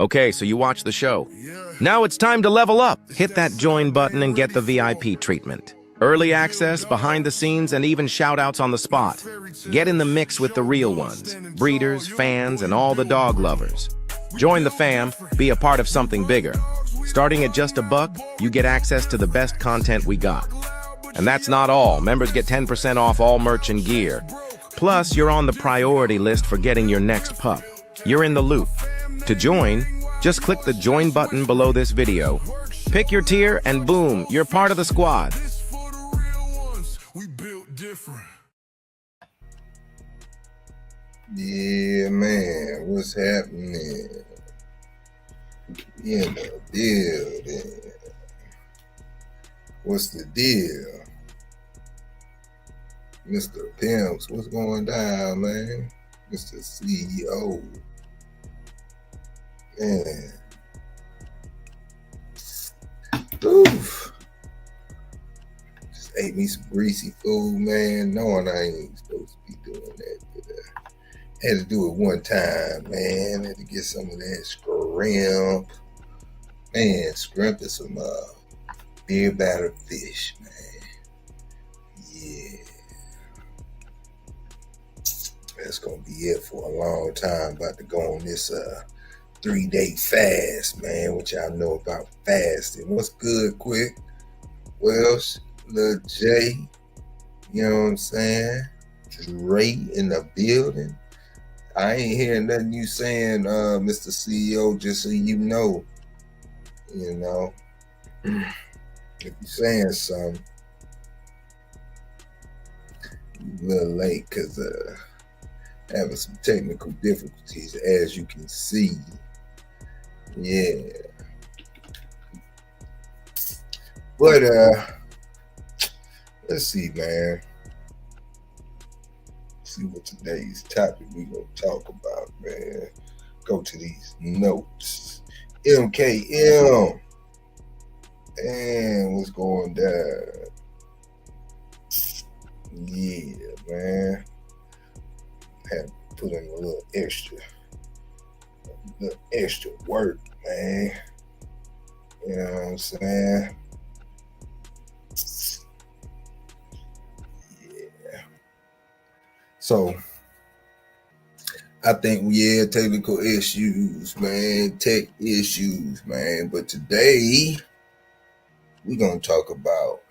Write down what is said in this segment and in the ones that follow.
Okay, so you watch the show. Now it's time to level up. Hit that join button and get the VIP treatment. Early access, behind the scenes, and even shout-outs on the spot. Get in the mix with the real ones, breeders, fans, and all the dog lovers. Join the fam, be a part of something bigger. Starting at just $1, you get access to the best content we got. And that's not all. Members get 10% off all merch and gear. Plus, you're on the priority list for getting your next pup. You're in the loop. To join, just click the join button below this video. Pick your tier and boom, you're part of the squad. Yeah, man, what's happening? In the building. What's the deal? Mr. Pimps, what's going down, man? Mr. CEO. Man. Oof. Just ate me some greasy food, man, knowing I ain't supposed to be doing that, but had to do it one time, man. Had to get some of that shrimp. Man, shrimp is some beer battered fish, man. Yeah. That's gonna be it for a long time. About to go on this 3-day fast, man. What y'all know about fasting? What's good, quick? Well, Lil J, you know what I'm saying? Dre in the building. I ain't hearing nothing you saying, Mr. CEO, just so you know. You know, if you're saying something, you're a little late because having some technical difficulties, as you can see. Yeah. But let's see, man. See what today's topic we gonna talk about, man. Go to these notes. MKM. And what's going down? Yeah, man. Had to put in a little extra work, man. You know what I'm saying? Yeah. So I think, yeah, technical issues, man. Tech issues, man. But today, we're going to talk about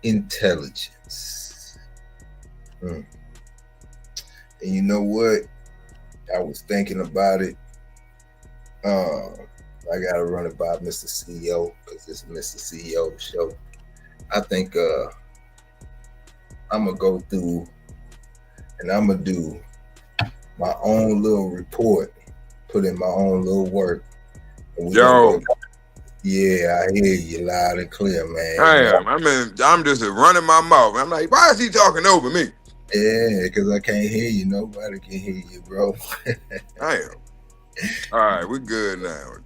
intelligence. And you know what? I was thinking about it. I got to run it by Mr. CEO because it's Mr. CEO show. I think I'm going to go through and I'm going to do my own little report, put in my own little work. Yo. Yeah, I hear you loud and clear, man. I am. I mean, I'm just running my mouth. I'm like, why is he talking over me? Yeah, because I can't hear you. Nobody can hear you, bro. I am. All right, we good now.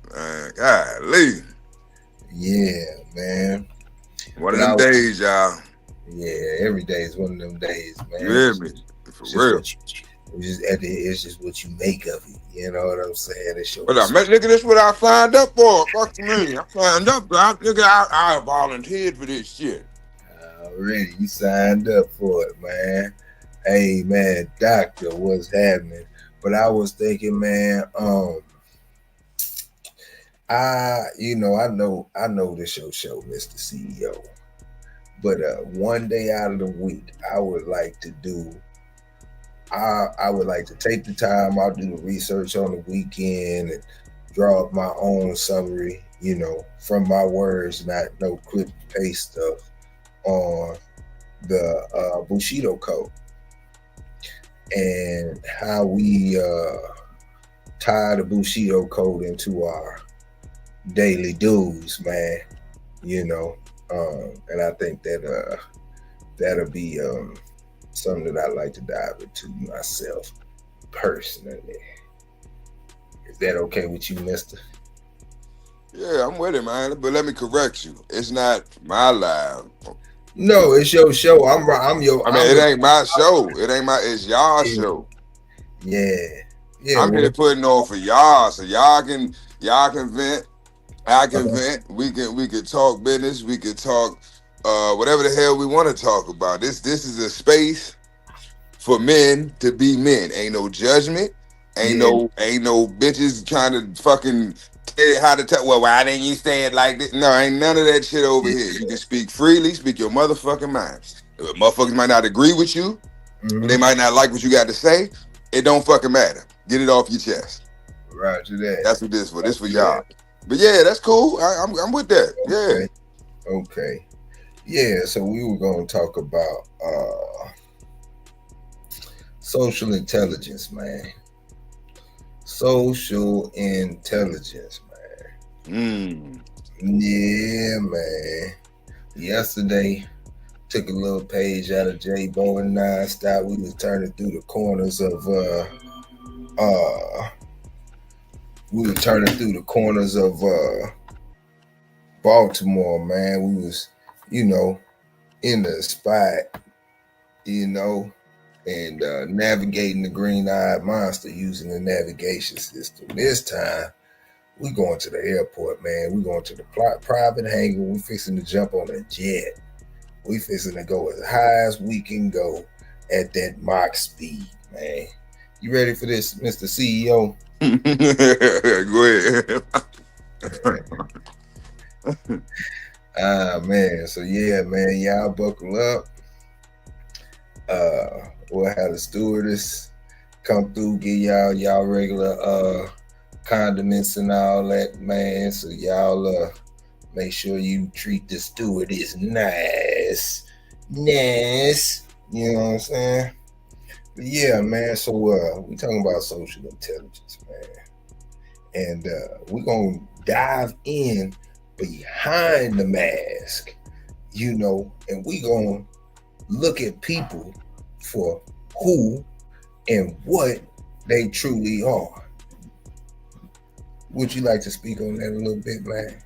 Golly. Yeah, man. One of them days, y'all. Yeah, every day is one of them days, man. You hear me? For real. It's just what you make of it. You know what I'm saying? Look at this, what I signed up for. Fuck me. I signed up. Look at I volunteered for this shit. Already, you signed up for it, man. Hey, man, doctor, what's happening? But I was thinking, man, I know this your show, Mr. CEO. But one day out of the week, I would like to take the time. I'll do the research on the weekend and draw up my own summary, from my words, not no clip paste stuff on the Bushido Code and how we tie the Bushido Code into our daily dues, man. And I think that that'll be something that I like to dive into myself personally. Is that okay with you, mister? Yeah, I'm with it, man. But let me correct you. It's not my live. No, it's your show. I'm your. I mean, it ain't my show. It ain't my. It's y'all show. Yeah. Yeah, I'm well, here putting on for y'all, so y'all can vent. I can vent. We can talk business. We can talk whatever the hell we want to talk about. This is a space for men to be men. Ain't no judgment. yeah, Ain't no bitches trying to fucking tell you how to tell. Well, why didn't you say it like this? No, ain't none of that shit over here. You can speak freely, speak your motherfucking mind. If motherfuckers might not agree with you, they mm-hmm. might not like what you got to say. It don't fucking matter. Get it off your chest. Roger that. That's what this for. This for Roger that. y'all. But yeah, that's cool. I'm with that. Yeah. Okay, okay. Yeah, so we were going to talk about social intelligence, man. Social intelligence, man. Mm. Yeah, man. Yesterday, took a little page out of J Bo and Nonstop. We was turning through the corners of Baltimore, man. We was, in the spot, and navigating the green-eyed monster using the navigation system. This time, we going to the airport, man. We going to the private hangar. We fixing to jump on a jet. We fixing to go as high as we can go at that Mach speed, man. You ready for this, Mr. CEO? Go ahead. Man. So yeah, man, y'all buckle up. We'll have the stewardess come through, get y'all regular condiments and all that, man. So y'all make sure you treat the stewardess nice. You know what I'm saying? But yeah, man. So we talking about social intelligence, man, and we're gonna dive in behind the mask, and we gonna look at people for who and what they truly are. Would you like to speak on that a little bit, man?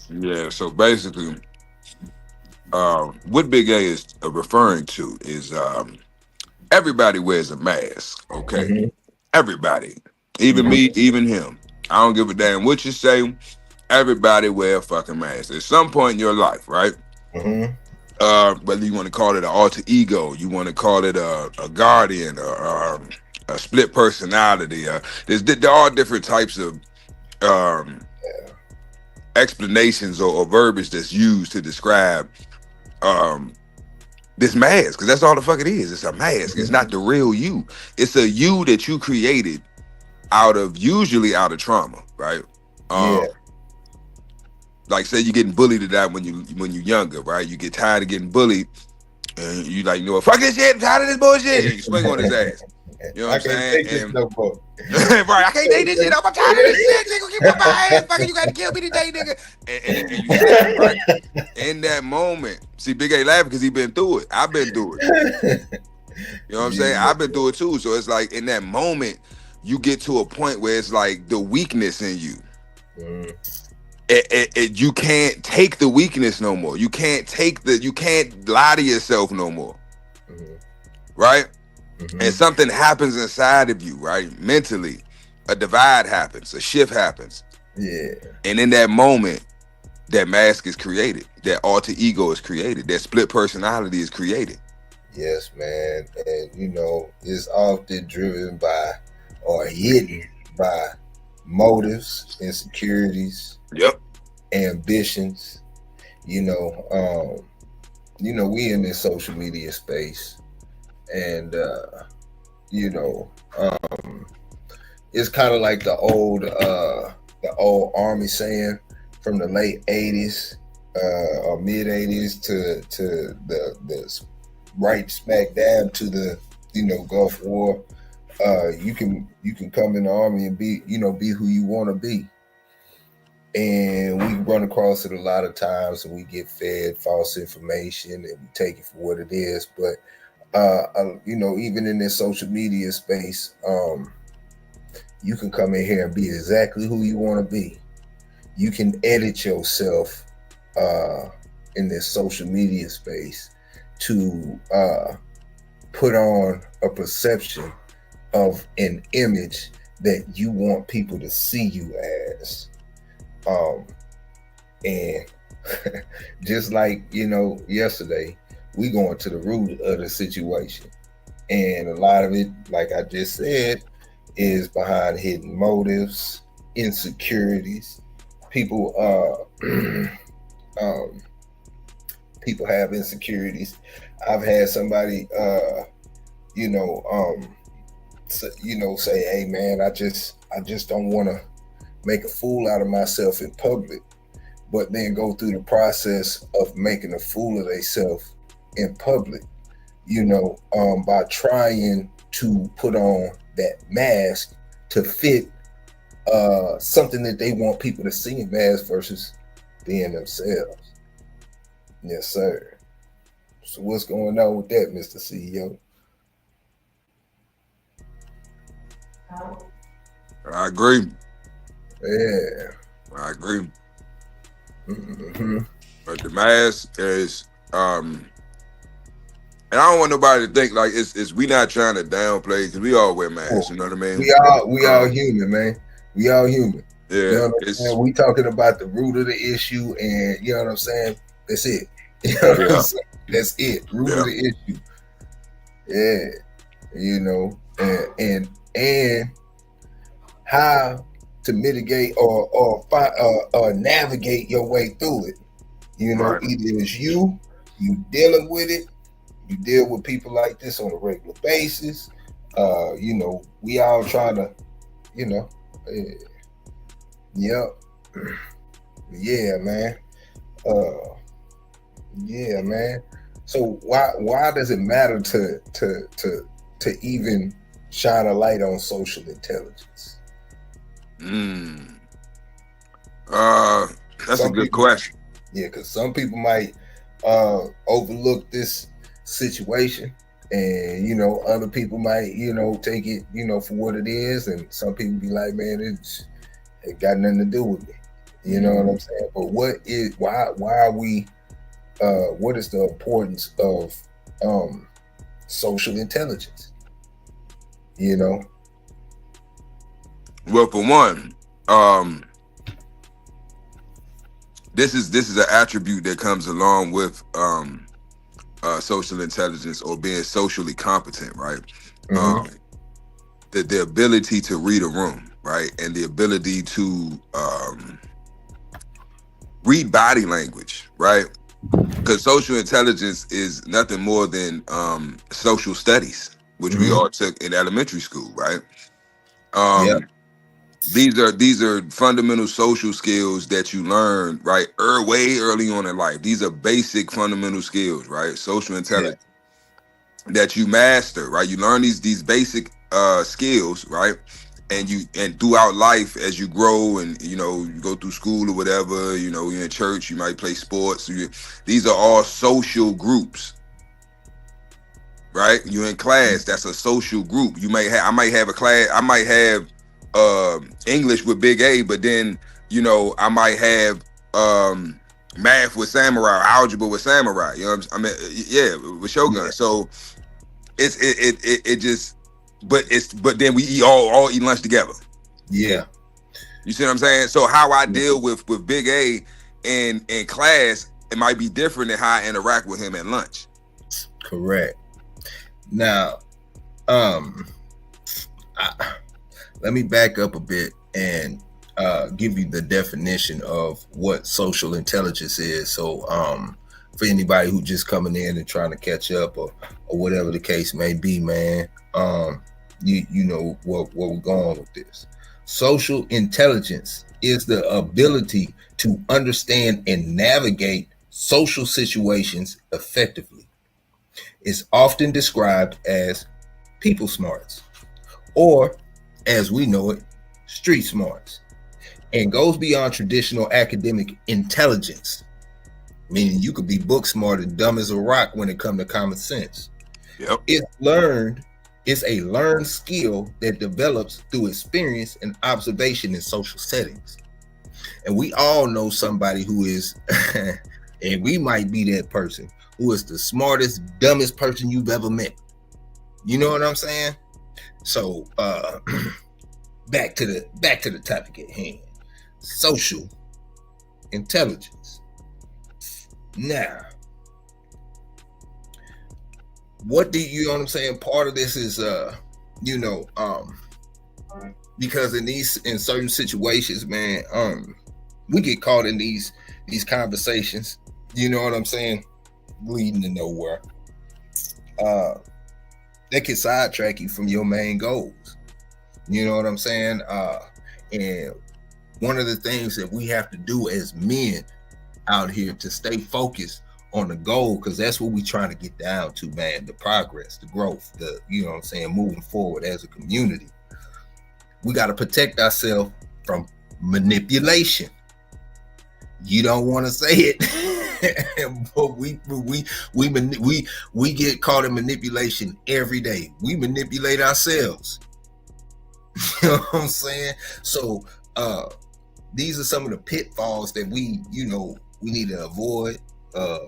Yeah, so basically, what Big A is referring to is everybody wears a mask, okay? Mm-hmm. Everybody. Even me, even him. I don't give a damn what you say. Everybody wear a fucking mask at some point in your life, right? Mm-hmm. Whether you want to call it an alter ego, you want to call it a guardian, or a split personality. There are different types of explanations or verbiage that's used to describe this mask, because that's all the fuck it is. It's a mask. It's not the real you. It's a you that you created usually out of trauma, right? Yeah. Like say you're getting bullied to that when you're younger, right? You get tired of getting bullied, and you like, fuck this shit, I'm tired of this bullshit, and you swing on his ass. You know what I'm saying? And, right, I can't take this shit up. I'm tired of this shit. Nigga, keep on my ass. Fucking, you got to kill me today, nigga. And you snap, right? In that moment, see, Big A laughing because he been through it. I've been through it. You know what I'm saying? I've been through it too. So it's like in that moment, you get to a point where it's like the weakness in you. You can't take the weakness no more. You can't lie to yourself no more. Right? And something happens inside of you, right? Mentally, a divide happens, a shift happens. Yeah. And in that moment, that mask is created, that alter ego is created, that split personality is created. Yes, man. And it's often driven by or hidden by motives, insecurities, ambitions. We in this social media space. And it's kind of like the old army saying from the late 80s or mid 80s to the right smack dab to the Gulf War. You can come in the army and be who you want to be. And we run across it a lot of times, and we get fed false information and we take it for what it is. But even in this social media space, you can come in here and be exactly who you want to be. You can edit yourself in this social media space to put on a perception of an image that you want people to see you as. And just like, yesterday, we going to the root of the situation. And a lot of it, like I just said, is behind hidden motives, insecurities. People people have insecurities. I've had somebody say, hey man, I just don't want to make a fool out of myself in public, but then go through the process of making a fool of themselves in public, by trying to put on that mask to fit something that they want people to see them as versus being themselves. Yes, sir. So what's going on with that, Mr. CEO? I agree. Yeah. I agree. Mm-hmm. But the mask is and I don't want nobody to think like it's we not trying to downplay because we all wear masks, you know what I mean? We all human, man. We all human. Yeah. You know what I'm saying? We talking about the root of the issue, and you know what I'm saying? That's it. You know what I'm saying? That's it. Root of the issue. Yeah. And how to mitigate or navigate your way through it. Either it's you dealing with it, you deal with people like this on a regular basis. We all trying to, yeah, man. Yeah, man. So why does it matter to even shine a light on social intelligence? That's a good question. Yeah, because some people might overlook this situation, and other people might take it for what it is, and some people be like, man, it got nothing to do with me. You know what I'm saying? But why are we what is the importance of social intelligence? Well, for one, this is an attribute that comes along with social intelligence or being socially competent, right? Mm-hmm. The ability to read a room, right, and the ability to read body language, right? Because social intelligence is nothing more than social studies, which we all took in elementary school, right? These are fundamental social skills that you learn, right, way early on in life. These are basic fundamental skills, right? Social intelligence that you master, right? You learn these basic skills, right? And throughout life as you grow and you go through school or whatever, you're in church, you might play sports. These are all social groups, right? You're in class, that's a social group. I might have a class, I might have English with Big A, but then I might have math with Samurai, algebra with Samurai. With Shogun. Yeah. So it just, but then we all eat lunch together. Yeah, you see what I'm saying? So how I deal with Big A in class, it might be different than how I interact with him at lunch. Correct. Now, let me back up a bit and give you the definition of what social intelligence is. So for anybody who just coming in and trying to catch up or whatever the case may be, man, you know where we're going with this. Social intelligence is the ability to understand and navigate social situations effectively. It's often described as people smarts, or as we know it, street smarts, and goes beyond traditional academic intelligence, meaning you could be book smart and dumb as a rock when it comes to common sense. Yep. It's a learned skill that develops through experience and observation in social settings. And we all know somebody who is, and we might be that person, who is the smartest, dumbest person you've ever met. You know what I'm saying? So back to the topic at hand. Social intelligence. Now, what do you know what I'm saying? Part of this is because in certain situations, man, we get caught in these conversations, you know what I'm saying, leading to nowhere. That can sidetrack you from your main goals. You know what I'm saying? And one of the things that we have to do as men out here to stay focused on the goal, because that's what we're trying to get down to, man, the progress, the growth, you know what I'm saying, moving forward as a community. We got to protect ourselves from manipulation. You don't want to say it, but we get caught in manipulation every day. We manipulate ourselves. You know what I'm saying? So these are some of the pitfalls that we need to avoid,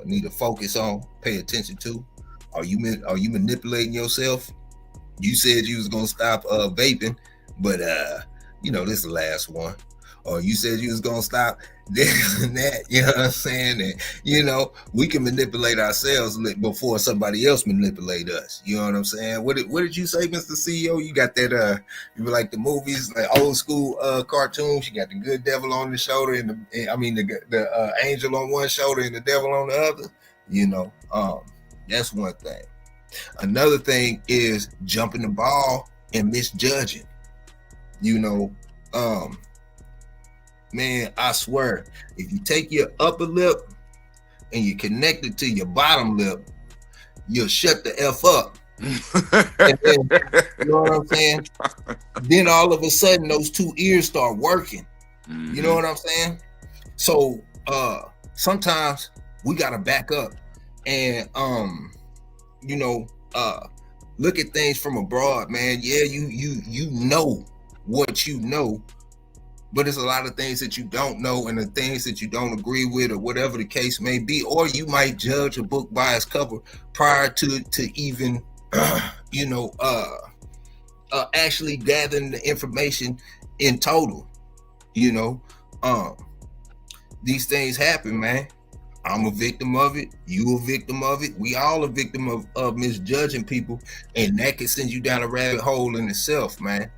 need to focus on, pay attention to. Are you manipulating yourself? You said you was gonna stop vaping, but this is the last one. Or you said you was gonna stop this and that, you know what I'm saying? And we can manipulate ourselves before somebody else manipulate us. You know what I'm saying? What did you say, Mr. CEO? You got that you were like the movies, like old school cartoons. You got the good devil on the shoulder and the angel on one shoulder and the devil on the other. That's one thing. Another thing is jumping the ball and misjudging. Man, I swear, if you take your upper lip and you connect it to your bottom lip, you'll shut the F up. And then, you know what I'm saying? Then all of a sudden, those two ears start working. Mm-hmm. You know what I'm saying? So sometimes we gotta back up and look at things from abroad, man. Yeah, you know what you know. But there's a lot of things that you don't know and the things that you don't agree with or whatever the case may be. Or you might judge a book by its cover prior to even, actually gathering the information in total. These things happen, man. I'm a victim of it. You a victim of it. We all a victim of misjudging people. And that can send you down a rabbit hole in itself, man.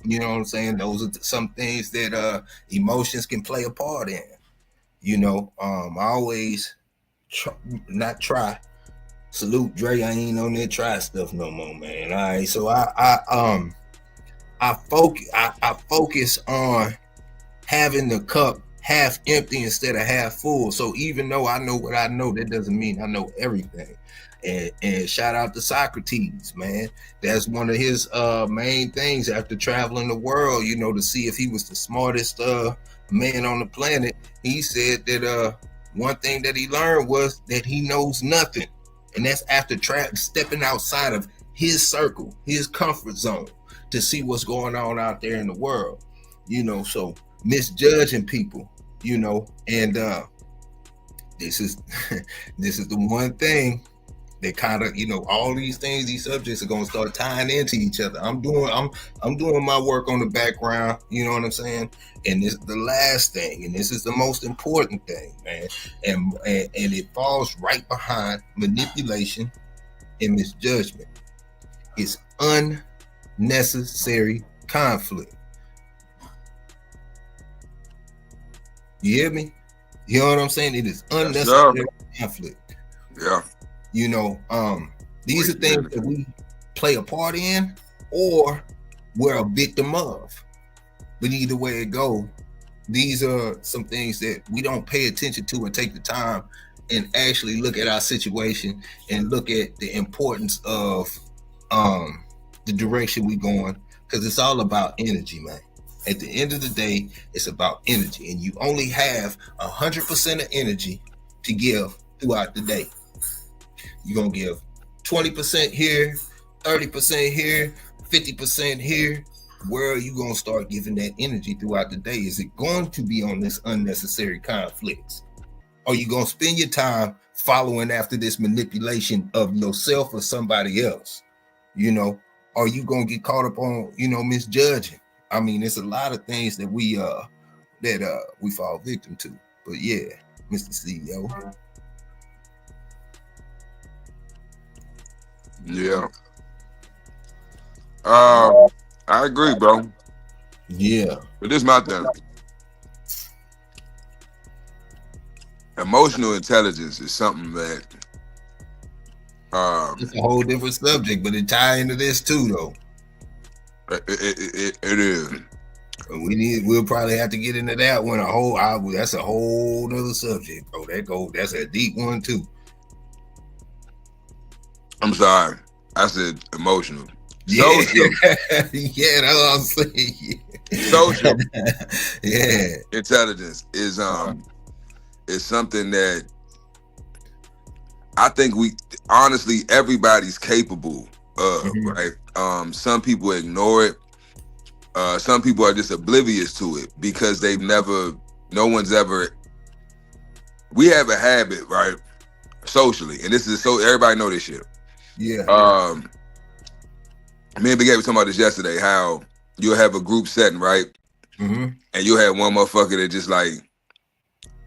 You know what I'm saying? Those are some things that emotions can play a part in. I always salute Dre. I ain't on that try stuff no more, man. All right, so I focus on having the cup half empty instead of half full. So even though I know what I know, that doesn't mean I know everything. And shout out to Socrates, man. That's one of his main things after traveling the world, to see if he was the smartest man on the planet. He said that one thing that he learned was that he knows nothing. And that's after stepping outside of his circle, his comfort zone, to see what's going on out there in the world. So misjudging people, and this is the one thing that kind of, all these things, these subjects are going to start tying into each other. I'm doing my work on the background, you know what I'm saying? And this is the last thing, and this is the most important thing, man. And it falls right behind manipulation and misjudgment. It's unnecessary conflict. You hear me? You know what I'm saying? It is unnecessary conflict. Yeah. These are things that we play a part in or we're a victim of. But either way it goes, these are some things that we don't pay attention to and take the time and actually look at our situation and look at the importance of the direction we're going, because it's all about energy, man. At the end of the day, it's about energy, and you only have 100% of energy to give throughout the day. You're going to give 20% here, 30% here, 50% here. Where are you going to start giving that energy throughout the day? Is it going to be on this unnecessary conflicts? Or are you going to spend your time following after this manipulation of yourself or somebody else? You know, are you gonna get caught up on, misjudging? I mean, it's a lot of things that we fall victim to. But yeah, Mr. CEO. Yeah. I agree, bro. Yeah. But this is my thing. Emotional intelligence is something that it's a whole different subject, but it ties into this too, though. It is. We'll probably have to get into that one. That's a whole nother subject, bro. That's a deep one too. I'm sorry, I said emotional. Yeah. Social. Yeah, that's what I'm saying. Social. Yeah. Intelligence is something that I think honestly everybody's capable of, right? Some people ignore it. Some people are just oblivious to it because we have a habit, right? Socially, and this is so everybody know this shit. Yeah. Me and Big A were talking about this yesterday, how you'll have a group setting, right? And you'll have one motherfucker that just like,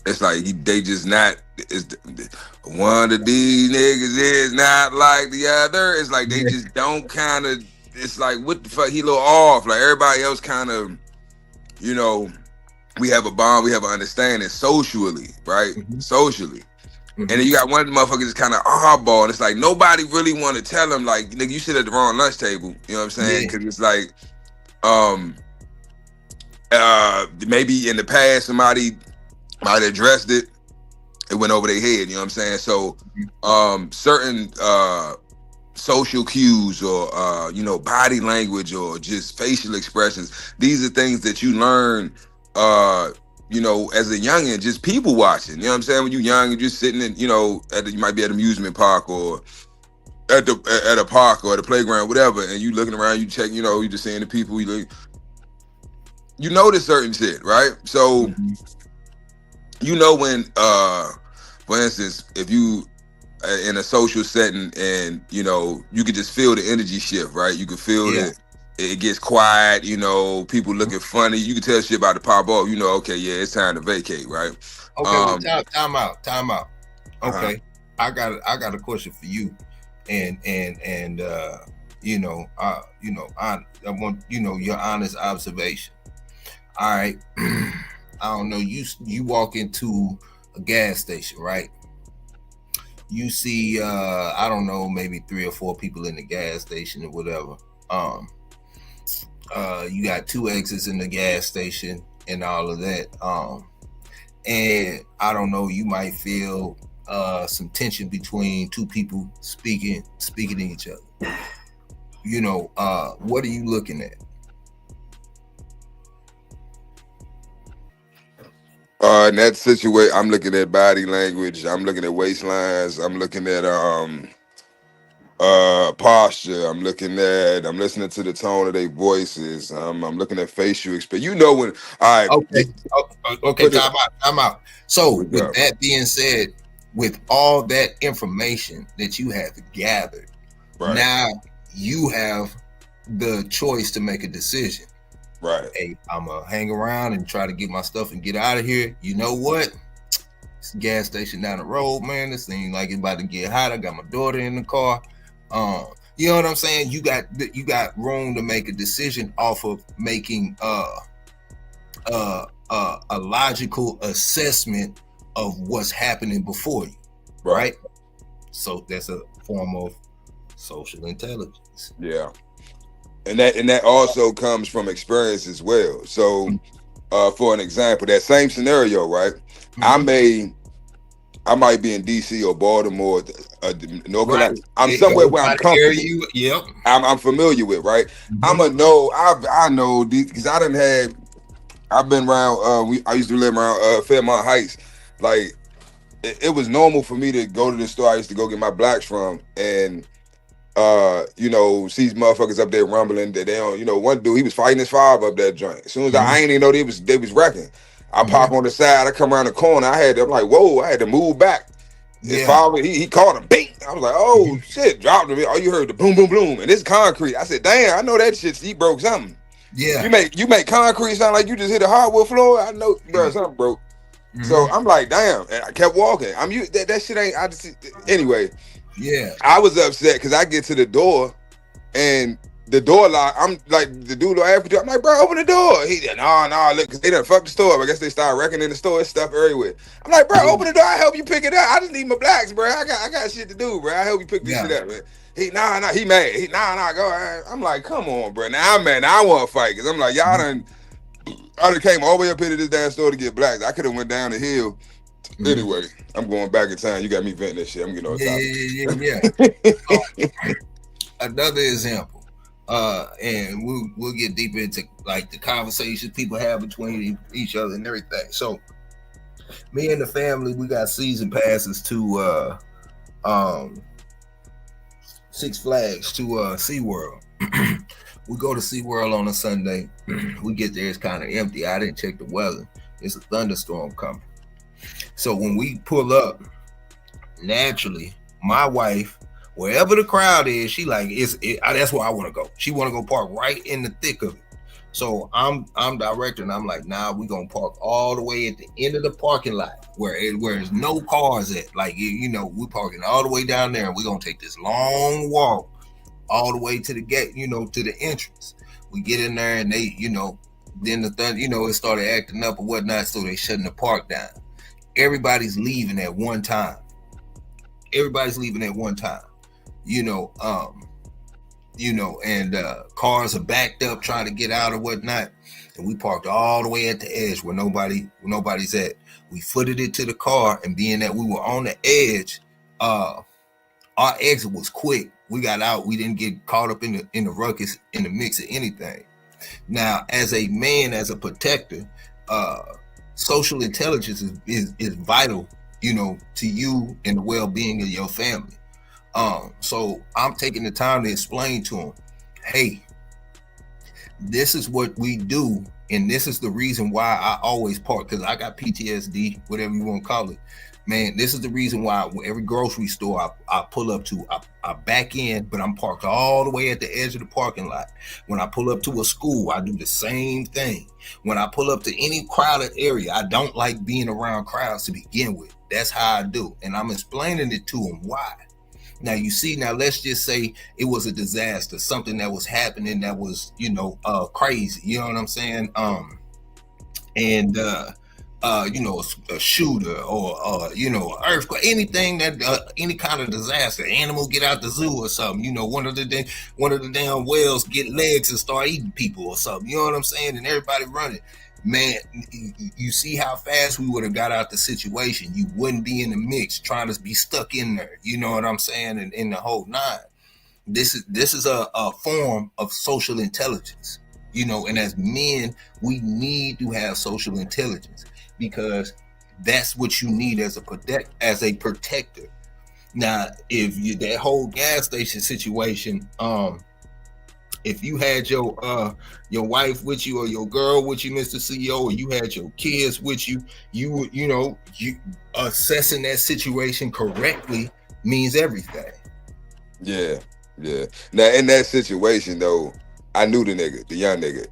it's like they just not, one of these niggas is not like the other. It's like they just don't kind of, it's like, what the fuck, he a little off. Like everybody else kind of, we have a bond, we have an understanding socially, right? Socially. And then you got one motherfucker that's kind of oddball, and it's like nobody really want to tell him, like, nigga, you sit at the wrong lunch table. You know what I'm saying? Because it's like, maybe in the past somebody might have addressed it, it went over their head. You know what I'm saying? So, certain social cues or body language or just facial expressions, these are things that you learn. As a youngin', just people watching. You know what I'm saying? When you're young, you're just sitting in, you might be at an amusement park or at a park or at a playground, whatever, and you looking around, you check, you just seeing the people, you notice certain shit, right? So, when, for instance, if you in a social setting and, you could just feel the energy shift, right? You could feel that it gets quiet, people looking funny. You can tell shit about to pop off, okay, yeah, it's time to vacate, right? Okay, time out. Okay. I got a question for you. And I want, your honest observation. All right. I don't know, you walk into a gas station, right? You see I don't know, maybe 3 or 4 people in the gas station or whatever. You got 2 exits in the gas station and all of that. And I don't know, you might feel some tension between 2 people speaking to each other. What are you looking at? In that situation, I'm looking at body language. I'm looking at waistlines. I'm looking at posture. I'm listening to the tone of their voices. I'm looking at facial expression. When I okay, time out. So with that being said, with all that information that you have gathered, now you have the choice to make a decision. Right. Hey, I'm gonna hang around and try to get my stuff and get out of here. You know what? It's a gas station down the road, man. This thing like it's about to get hot. I got my daughter in the car. You know what I'm saying? You got room to make a decision off of making a logical assessment of what's happening before you, right? So that's a form of social intelligence. Yeah. And that also comes from experience as well. So, for an example, that same scenario, right? I might be in DC or Baltimore, North Carolina. I'm somewhere where I'm comfortable. I'm familiar with, right? I know because I've been around. I used to live around Fairmont Heights. Like it was normal for me to go to the store I used to go get my blacks from, and see these motherfuckers up there rumbling that they don't, one dude, he was fighting his father up that joint. As soon as I ain't even know they was wrecking. I pop on the side, I come around the corner, I'm like, whoa, I had to move back. His father, he called him bait. I was like, oh shit, dropped him. Oh, you heard the boom, boom, boom, and it's concrete. I said, damn, I know that shit. He broke something. Yeah. You make concrete sound like you just hit a hardwood floor. I know, bro, something broke. So I'm like, damn, and I kept walking. That shit ain't. I just anyway. Yeah. I was upset because I get to the door, and the door lock. I'm like, the dude after. I'm like, bro, open the door. He said, no, look, because they done fucked the store. I guess they started wrecking in the store. It's stuff everywhere. I'm like, bro, open the door. I help you pick it up. I just need my blacks, bro. I got shit to do, bro. I help you pick this shit up, man. He mad. He go. I'm like, come on, bro. Now I'm mad. Now I want to fight because I'm like, y'all done. I done came all the way up here to this damn store to get blacks. I could have went down the hill. Anyway, I'm going back in time. You got me venting this shit. I'm getting on top. Yeah. Another example, and we'll get deeper into like the conversations people have between each other and everything. So, me and the family, we got season passes to Six Flags to SeaWorld. We go to SeaWorld on a Sunday. We get there, it's kind of empty. I didn't check the weather. It's a thunderstorm coming. So when we pull up, naturally, my wife, wherever the crowd is, she like, that's where I want to go. She want to go park right in the thick of it. So I'm directing. I'm like, nah, we gonna park all the way at the end of the parking lot where there's no cars at. Like, we parking all the way down there, and we're gonna take this long walk all the way to the gate, to the entrance. We get in there, and they, then it started acting up or whatnot, so they shutting the park down. Everybody's leaving at one time. And cars are backed up trying to get out or whatnot. And we parked all the way at the edge where nobody's at. We footed it to the car, and being that we were on the edge, our exit was quick. We got out. We didn't get caught up in the ruckus, in the mix of anything. Now, as a man, as a protector, social intelligence is vital, to you and the well-being of your family. So I'm taking the time to explain to them, hey, this is what we do, and this is the reason why I always park, because I got PTSD, whatever you want to call it. Man, this is the reason why every grocery store I pull up to, I back in, but I'm parked all the way at the edge of the parking lot. When I pull up to a school, I do the same thing. When I pull up to any crowded area, I don't like being around crowds to begin with. That's how I do. And I'm explaining it to them why. Now, let's just say it was a disaster, something that was happening that was, crazy. You know what I'm saying? A shooter or earthquake, anything that any kind of disaster, animal get out the zoo or something, one of the damn whales get legs and start eating people or something, you know what I'm saying, and everybody running. Man, you see how fast we would have got out the situation. You wouldn't be in the mix trying to be stuck in there, you know what I'm saying, and in the whole nine. This is a form of social intelligence, and as men, we need to have social intelligence, because that's what you need as a protector. Now, if that whole gas station situation, if you had your wife with you or your girl with you, Mr. CEO, or you had your kids with you, you assessing that situation correctly means everything. Yeah. Now in that situation though, I knew the young nigga.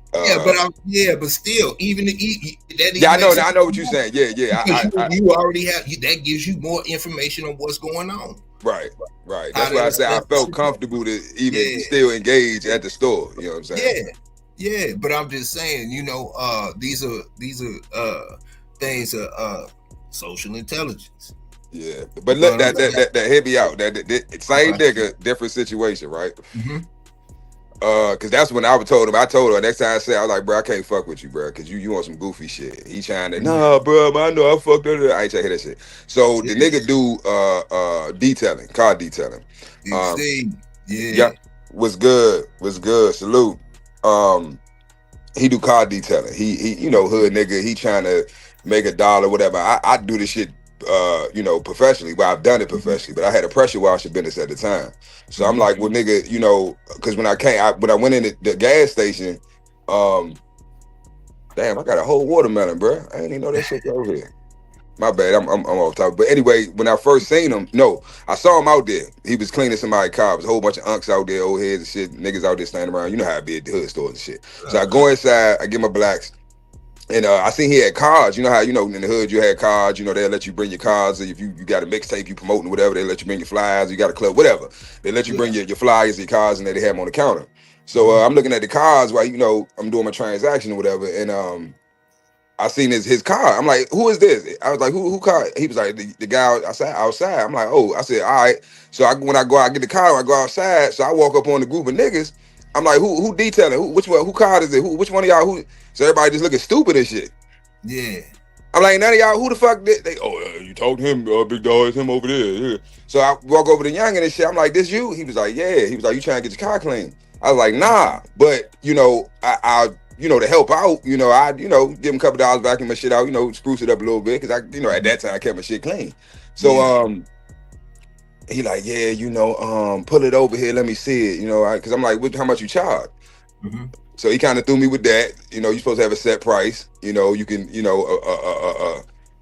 But still, even I know what you're saying. Yeah. You already have that gives you more information on what's going on. Right. That's why I said I felt comfortable to even still engage at the store. You know what I'm saying? Yeah. But I'm just saying, these are things of social intelligence. Yeah, but look, that hit me out. That same nigga, different situation, right? Mm-hmm. Cause that's when I told her next time I was like, bro, I can't fuck with you, bro, cause you on some goofy shit. He trying to, nah, bro, I know I fucked up. I ain't trying to hear that shit. So the nigga do detailing, car detailing. Yeah, was good. Salute. He do car detailing. He hood nigga. He trying to make $1, whatever. I do this shit. Professionally. Well, I've done it professionally, but I had a pressure washer business at the time. So I'm like, well, nigga, because when I went in the gas station, damn, I got a whole watermelon, bro. I didn't even know that shit over here. My bad. I'm off topic. But anyway, when I first seen him, no, I saw him out there. He was cleaning somebody's car. There was a whole bunch of unks out there, old heads and shit, niggas out there standing around. You know how it be at the hood stores and shit. So I go inside, I get my blacks. And I seen he had cards. You know how, in the hood you had cards. They'll let you bring your cards. If you got a mixtape you promoting, whatever, they let you bring your flyers. You got a club, whatever. They let you bring your flyers, your cards, and they have them on the counter. So I'm looking at the cards while, I'm doing my transaction or whatever. And I seen his car. I'm like, who is this? I was like, who car? He was like, the guy outside. I'm like, oh. I said, all right. So when I go out, get the car, I go outside. So I walk up on the group of niggas. I'm like, who detailing? Which one? Who car is it? Which one of y'all? Who? So everybody just looking stupid and shit. Yeah. I'm like, none of y'all, who the fuck did they? You talk to him, big dog, it's him over there. Yeah. So I walk over to Youngin and shit. I'm like, this you? He was like, yeah. He was like, you trying to get your car clean? I was like, nah. But I to help out, I give him a couple dollars, vacuum my shit out, spruce it up a little bit, because I, at that time I kept my shit clean. So he like, yeah, pull it over here, let me see it, because I'm like, how much you charge? Mm-hmm. So he kind of threw me with that. You're supposed to have a set price. You can,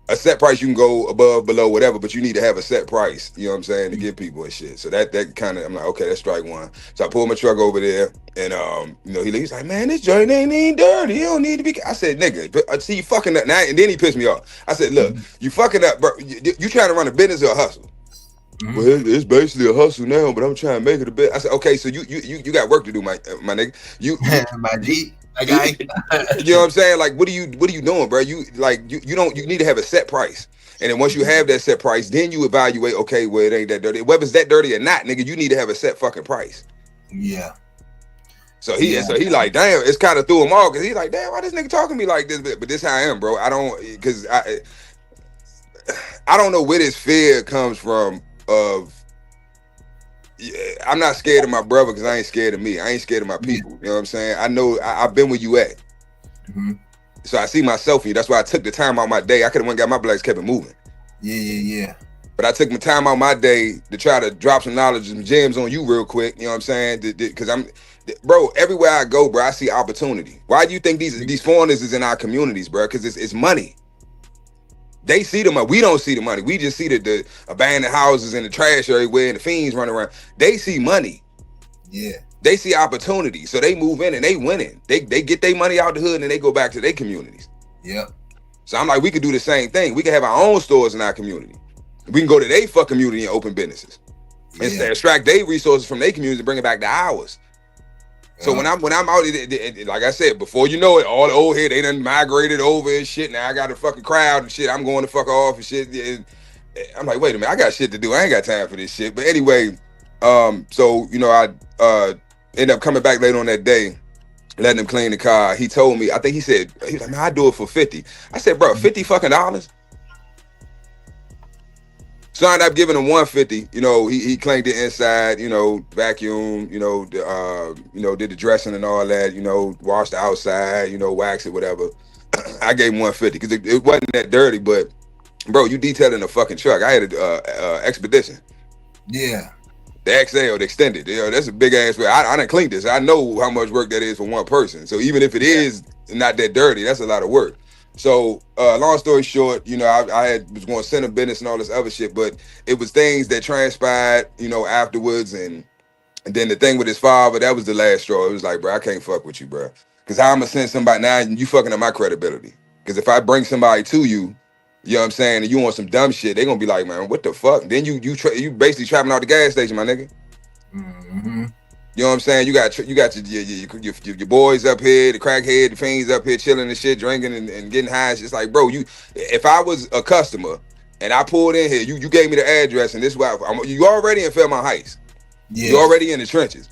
a set price you can go above, below, whatever, but you need to have a set price. You know what I'm saying, to give people and shit. So that kind of, I'm like, okay, that's strike one. So I pulled my truck over there, and he's like, man, this joint ain't even dirty. You don't need to be. I said, nigga, I see you fucking up now. And then he pissed me off. I said, look, you fucking up, bro. You trying to run a business or a hustle? Mm-hmm. Well, it's basically a hustle now, but I'm trying to make it a bit. I said, okay, so you got work to do, my nigga. You my G, my guy. You know what I'm saying? Like, what are you doing, bro? You need to have a set price, and then once you have that set price, then you evaluate. Okay, well, it ain't that dirty. Whether it's that dirty or not, nigga, you need to have a set fucking price. Yeah. So he like, damn, it's kind of threw him off because he's like, damn, why this nigga talking to me like this? But this how I am, bro. I don't know where this fear comes from. I'm not scared of my brother because I ain't scared of me. I ain't scared of my people. You know what I'm saying? I know I've been where you at. Mm-hmm. So I see myself in you. That's why I took the time out my day. I could have went and got my blacks, kept it moving. Yeah. But I took my time out my day to try to drop some knowledge and gems on you real quick. You know what I'm saying? Because bro, everywhere I go, bro, I see opportunity. Why do you think these foreigners is in our communities, bro? Because it's money. They see the money. We don't see the money. We just see the abandoned houses and the trash everywhere and the fiends running around. They see money. Yeah. They see opportunity. So they move in and they winning. They get their money out the hood and they go back to their communities. Yep. So I'm like, we could do the same thing. We can have our own stores in our community. We can go to their fuck community and open businesses. Yeah. And extract their resources from their community and bring it back to ours. So when I'm out, like I said, before you know it, all the old head, they done migrated over and shit. Now I got a fucking crowd and shit. I'm going to fuck off and shit. And I'm like, wait a minute, I got shit to do. I ain't got time for this shit. But anyway, so I ended up coming back later on that day, letting him clean the car. He told me, I think he was like, man, I do it for 50. I said, bro, $50 fucking dollars? So I ended up giving him $150. He cleaned it inside, vacuum, did the dressing and all that, washed the outside, wax it, whatever. I gave him $150 because it wasn't that dirty, but bro, you detailing a fucking truck. I had a Expedition. Yeah. The XL, the extended. That's a big ass. I done cleaned this. I know how much work that is for one person. So even if it is not that dirty, that's a lot of work. So long story short, I was going to send a business and all this other shit, but it was things that transpired, afterwards. And then the thing with his father, that was the last straw. It was like, bro, I can't fuck with you, bro. Because how I'm going to send somebody now, you fucking up my credibility. Because if I bring somebody to you, you know what I'm saying, and you want some dumb shit, they're going to be like, man, what the fuck? Then you basically trapping out the gas station, my nigga. Mm-hmm. You know what I'm saying? You got your boys up here, the crackhead, the fiends up here chilling and shit, drinking and getting high. It's like, bro, if I was a customer and I pulled in here, you gave me the address and this is why you already in Fairmount Heights. Yes. You're already in the trenches.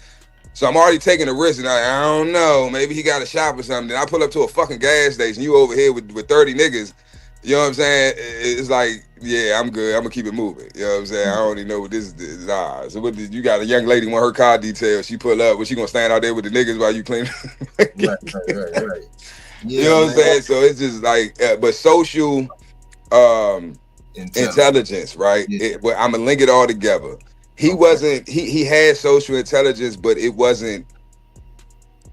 So I'm already taking a risk and I don't know, maybe he got a shop or something. Then I pull up to a fucking gas station, you over here with 30 niggas. You know what I'm saying? It's like, yeah, I'm good. I'm gonna keep it moving. You know what I'm saying? I don't even know what this is. Nah. So you got a young lady want her car detailed. She pull up. Was she gonna stand out there with the niggas while you clean? Right. Yeah, you know what I'm saying? So it's just like, but social intelligence, right? Yeah. I'm gonna link it all together. He wasn't. He had social intelligence, but it wasn't.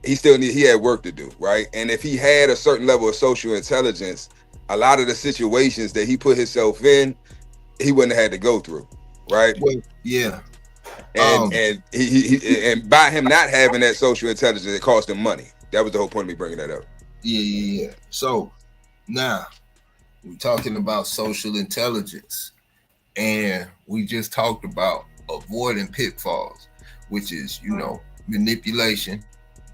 He had work to do, right? And if he had a certain level of social intelligence, a lot of the situations that he put himself in, he wouldn't have had to go through, right? Well, yeah. And and by him not having that social intelligence, it cost him money. That was the whole point of me bringing that up. Yeah. So now we're talking about social intelligence, and we just talked about avoiding pitfalls, which is, manipulation,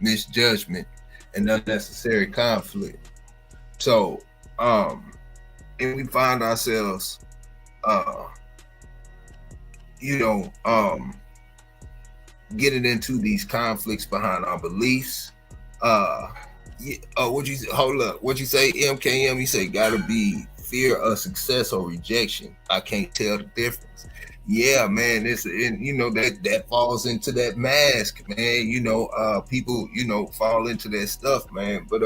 misjudgment, and unnecessary conflict. So, and we find ourselves, getting into these conflicts behind our beliefs. What you say, MKM? You say gotta be fear of success or rejection. I can't tell the difference. Yeah, man, that falls into that mask, man. People, fall into that stuff, man. But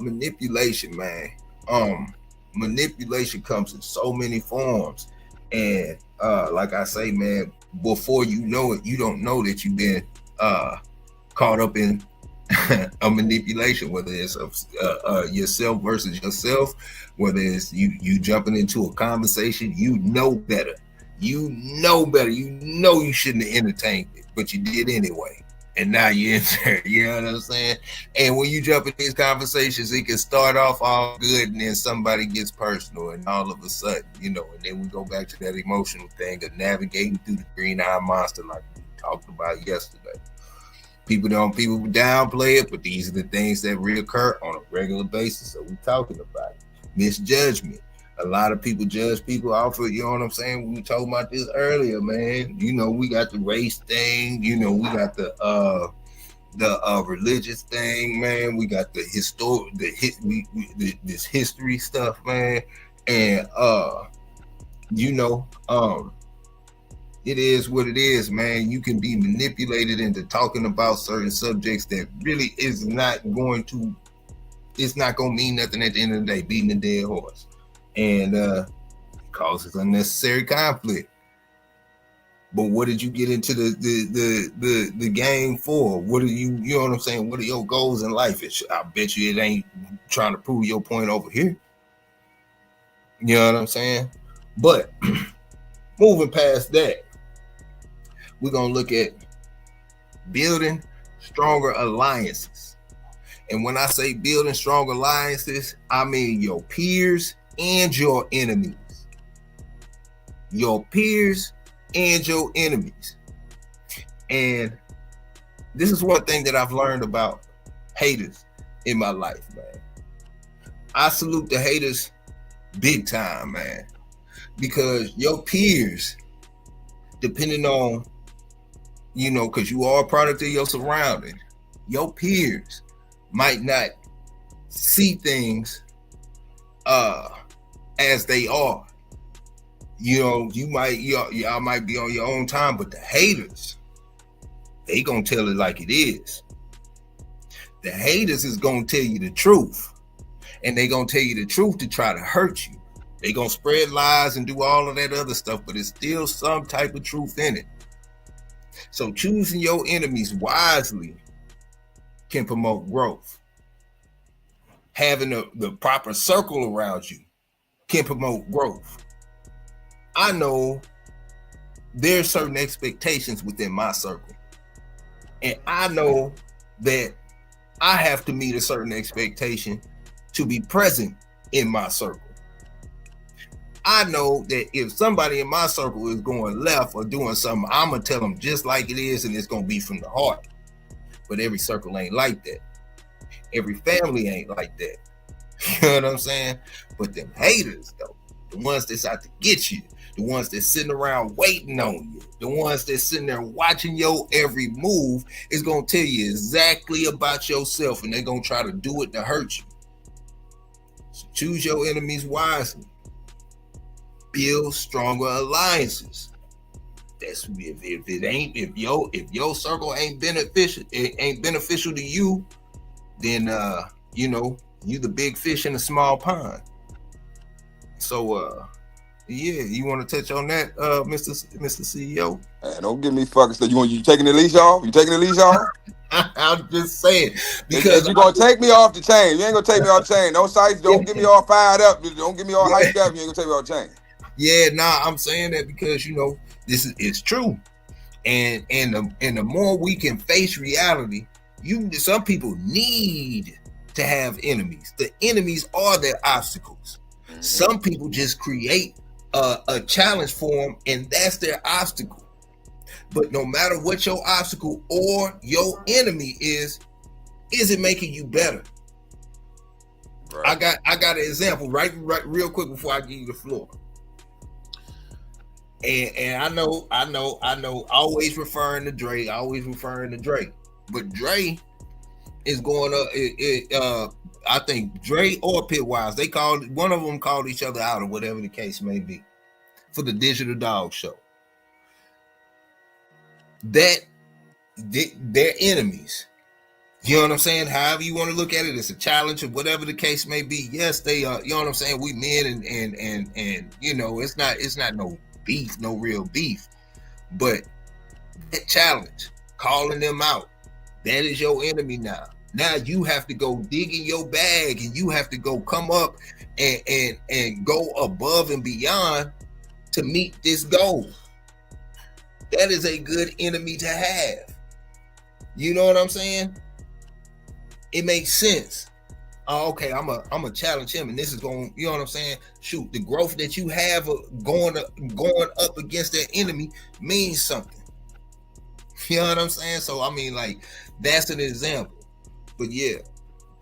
manipulation, man. Manipulation comes in so many forms, and like I say, man, before you know it, you don't know that you've been caught up in a manipulation, whether it's yourself versus yourself, whether it's you jumping into a conversation, you know better, you shouldn't have entertained it, but you did anyway, and now you're in there. You know what I'm saying? And when you jump in these conversations, it can start off all good, and then somebody gets personal, and all of a sudden, and then we go back to that emotional thing of navigating through the green-eyed monster like we talked about yesterday. People downplay it, but these are the things that reoccur on a regular basis. So we're talking about it. Misjudgment. A lot of people judge people off of, you know what I'm saying? We were talking about this earlier, man. We got the race thing. We got the religious thing, man. We got the this history stuff, man. And it is what it is, man. You can be manipulated into talking about certain subjects that really is not going to mean nothing at the end of the day, beating a dead horse. And it causes unnecessary conflict. But what did you get into the game for? What are you know what I'm saying? What are your goals in life? I bet you it ain't trying to prove your point over here. You know what I'm saying? But moving past that, we're going to look at building stronger alliances. And when I say building strong alliances, I mean your peers and your enemies. Your peers and your enemies. And this is one thing that I've learned about haters in my life, man. I salute the haters big time, man. Because your peers, depending on, because you are a product of your surrounding, your peers might not see things as they are. Y'all might be on your own time, but the haters, they gonna tell it like it is. The haters is gonna tell you the truth, and they gonna tell you the truth to try to hurt you. They gonna spread lies and do all of that other stuff, but it's still some type of truth in it. So choosing your enemies wisely can promote growth. Having the proper circle around you can promote growth. I know there's certain expectations within my circle, and I know that I have to meet a certain expectation to be present in my circle. I know that if somebody in my circle is going left or doing something, I'm going to tell them just like it is, and it's going to be from the heart. But every circle ain't like that. Every family ain't like that. You know what I'm saying? But them haters, though, the ones that's out to get you, the ones that's sitting around waiting on you, the ones that's sitting there watching your every move, is going to tell you exactly about yourself, and they're going to try to do it to hurt you. So choose your enemies wisely. Build stronger alliances. That's if your circle ain't beneficial to you, then you the big fish in a small pond. So Yeah, you want to touch on that, Mr. CEO? Man, don't give me fucking stuff. You taking the leash off? You taking the leash off? I'm just saying Because you're gonna take me off the chain. You ain't gonna take me off the chain. No sites. Don't get me all fired up. Don't get me all hyped up. You ain't gonna take me off the chain. Yeah, I'm saying that because it's true, and the more we can face reality, some people need to have enemies. The enemies are their obstacles. Mm-hmm. Some people just create a challenge for them, and that's their obstacle. But no matter what your obstacle or your enemy is it making you better? Right. I got an example right real quick before I give you the floor. And I know always referring to Dre, but Dre is going up. I think Dre or Pitwise, one of them called each other out or whatever the case may be for the Digital Dog Show. That they're enemies. You know what I'm saying? However you want to look at it, it's a challenge or whatever the case may be. Yes, they are. You know what I'm saying? We men and it's not no beef, no real beef. But that challenge, calling them out, that is your enemy now. Now you have to go dig in your bag and you have to go come up and go above and beyond to meet this goal. That is a good enemy to have. You know what I'm saying? It makes sense. Oh, okay, I'm a challenge him, and this is going. You know what I'm saying? Shoot, the growth that you have going up against that enemy means something. You know what I'm saying? So I mean, like, that's an example. But yeah,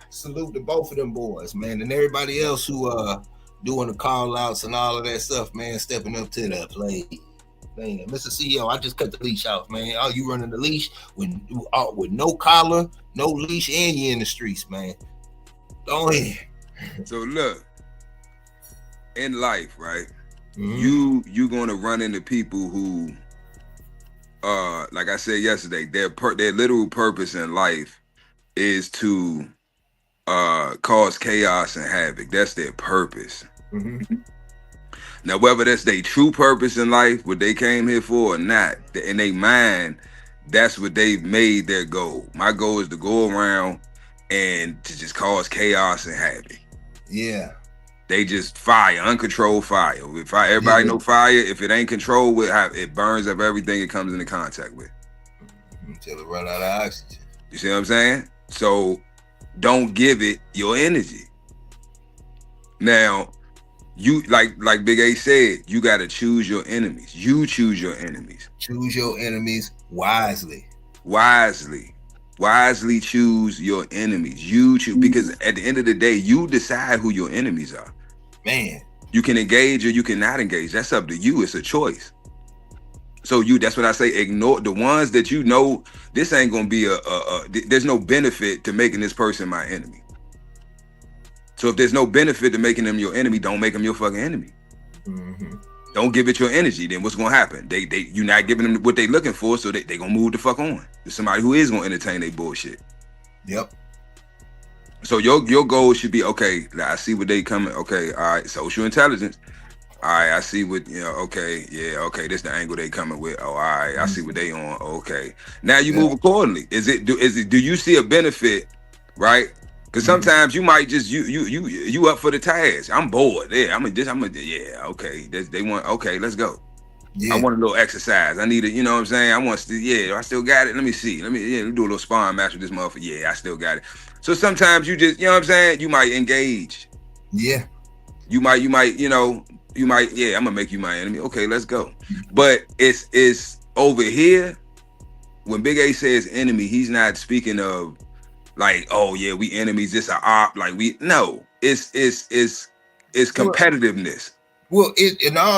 salute to both of them boys, man, and everybody else who doing the call outs and all of that stuff, man, stepping up to the plate. Man, Mr. CEO, I just cut the leash off, man. Oh, you running the leash with no collar, no leash, and you in the streets, man. Go ahead. So look, in life, right? Mm-hmm. You gonna run into people who, like I said yesterday, their literal purpose in life is to cause chaos and havoc. That's their purpose. Mm-hmm. Now, whether that's their true purpose in life, what they came here for or not, in their mind, that's what they've made their goal. My goal is to go around and to just cause chaos and havoc. Yeah. They just fire, uncontrolled fire. Everybody know fire. If it ain't controlled, it burns up everything it comes into contact with. Until it run out of oxygen. You see what I'm saying? So don't give it your energy. Now, you like Big A said, you got to choose your enemies. You choose your enemies. Choose your enemies wisely. Wisely choose your enemies. You choose, because at the end of the day, you decide who your enemies are. Man, you can engage or you cannot engage. That's up to you. It's a choice. So that's what I say. Ignore the ones that you know. This ain't gonna be there's no benefit to making this person my enemy. So if there's no benefit to making them your enemy, don't make them your fucking enemy. Mm-hmm. Don't give it your energy. Then what's gonna happen? You're not giving them what they looking for, so they gonna move the fuck on. There's somebody who is gonna entertain their bullshit. Yep. So your goal should be, okay, I see what they coming. Okay, all right, social intelligence. All right, I see what, okay, yeah, okay, this the angle they coming with. Oh, all right, I see what they on. Okay. Now you move accordingly. Do you see a benefit, right? Because sometimes you might just you up for the task. I'm bored. Yeah, okay. They want, okay, let's go. Yeah. I want a little exercise. I need it, you know what I'm saying? I still got it. Let me see. Let me do a little sparring match with this motherfucker. Yeah, I still got it. So sometimes you just, you know what I'm saying? You might engage. Yeah. You might, yeah, I'm gonna make you my enemy. Okay, let's go. But it's over here, when Big A says enemy, he's not speaking of like, oh yeah, we enemies, this a op, like it's competitiveness. Well,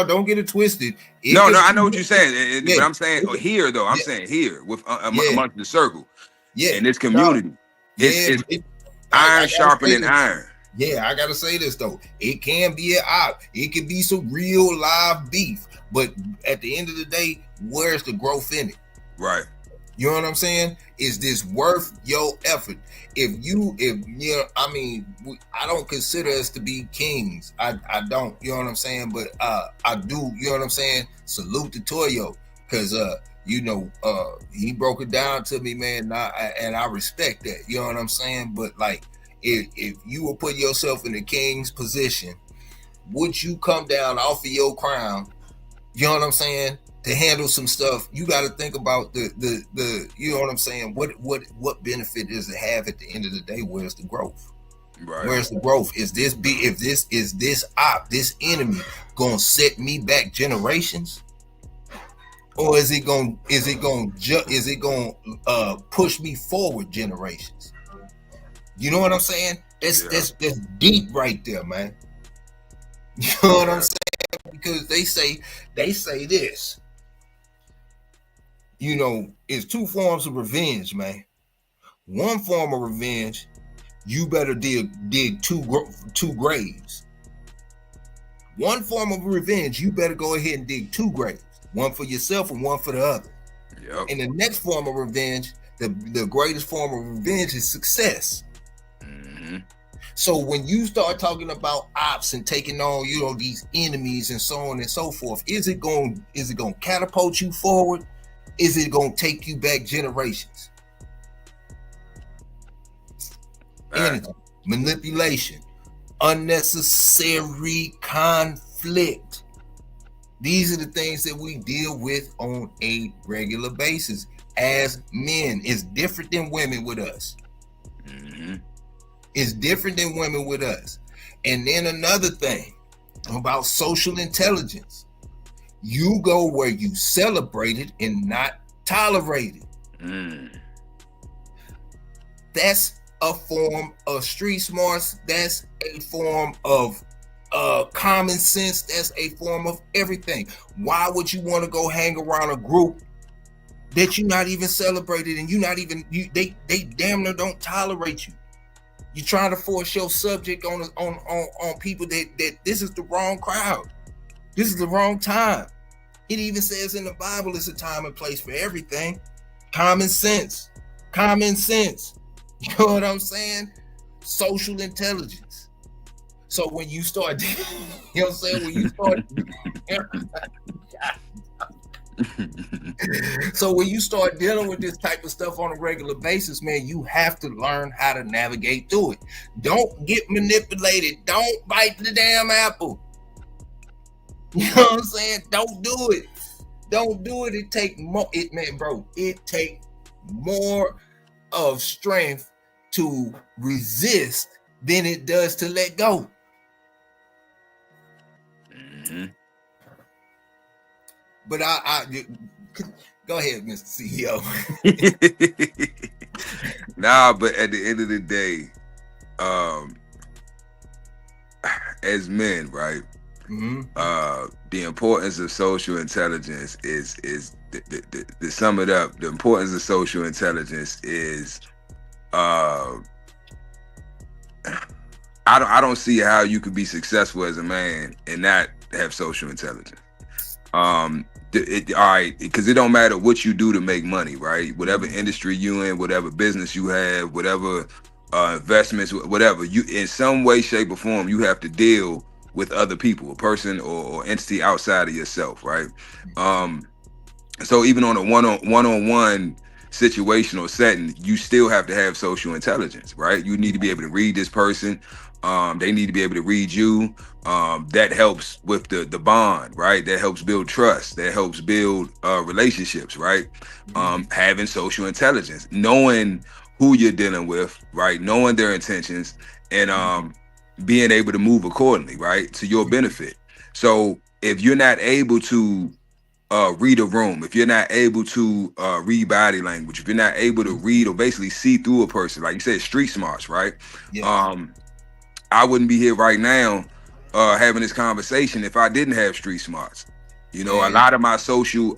don't get it twisted. I know what you're saying. But I'm saying here though, saying here with amongst the circle. Yeah. In this community. It's iron sharpening iron. Yeah, I gotta say this though. It can be an op. It can be some real live beef. But at the end of the day, where's the growth in it? Right. You know what I'm saying? Is this worth your effort? If I mean, I don't consider us to be kings. I don't, you know what I'm saying? But I do, you know what I'm saying? Salute to Toyo, because he broke it down to me, man, and I respect that. You know what I'm saying? But like, if you will put yourself in the king's position, would you come down off of your crown? You know what I'm saying? To handle some stuff, you got to think about the you know what I'm saying? What benefit does it have at the end of the day? Where's the growth? Right. Where's the growth? Is this enemy gonna set me back generations, or is it gonna push me forward generations? You know what I'm saying? That's deep right there, man. You know what I'm saying? Because they say this. You know, it's two forms of revenge, man. One form of revenge, you better dig two graves. One form of revenge, you better go ahead and dig two graves. One for yourself and one for the other. Yep. And the next form of revenge, the greatest form of revenge is success. Mm-hmm. So when you start talking about ops and taking on, these enemies and so on and so forth, is it going to catapult you forward? Is it going to take you back generations? Anything. Manipulation, unnecessary conflict. These are the things that we deal with on a regular basis as men. It's different than women with us. Mm-hmm. It's different than women with us. And then another thing about social intelligence. You go where you celebrate it and not tolerate it. Mm. That's a form of street smarts. That's a form of common sense. That's a form of everything. Why would you want to go hang around a group that you're not even celebrated and they damn near don't tolerate you? You're trying to force your subject on people that this is the wrong crowd. This is the wrong time. It even says in the Bible it's a time and place for everything. Common sense. You know what I'm saying? Social intelligence. So when you start, you know what I'm saying? When you start, so when you start dealing with this type of stuff on a regular basis, man, you have to learn how to navigate through it. Don't get manipulated. Don't bite the damn apple. You know what I'm saying? Don't do it. It take more. It take more of strength to resist than it does to let go. Mm-hmm. But I go ahead, Mr. CEO. Nah, but at the end of the day, as men, right? Mm-hmm. The importance of social intelligence is to sum it up. The importance of social intelligence is I don't see how you could be successful as a man and not have social intelligence. All right, because it don't matter what you do to make money, right? Whatever industry you in, whatever business you have, whatever investments, whatever, you in some way, shape, or form, you have to deal with other people, a person or entity outside of yourself, right? So even on a one-on-one situational setting, you still have to have social intelligence, right? You need to be able to read this person. They need to be able to read you. That helps with the bond, right? That helps build trust. That helps build relationships, right? Having social intelligence, knowing who you're dealing with, right? Knowing their intentions, and being able to move accordingly, right? To your benefit. So if you're not able to read a room, if you're not able to read body language, if you're not able to read or basically see through a person, like you said, street smarts, right? Yeah. I wouldn't be here right now having this conversation if I didn't have street smarts. You know, a lot of my social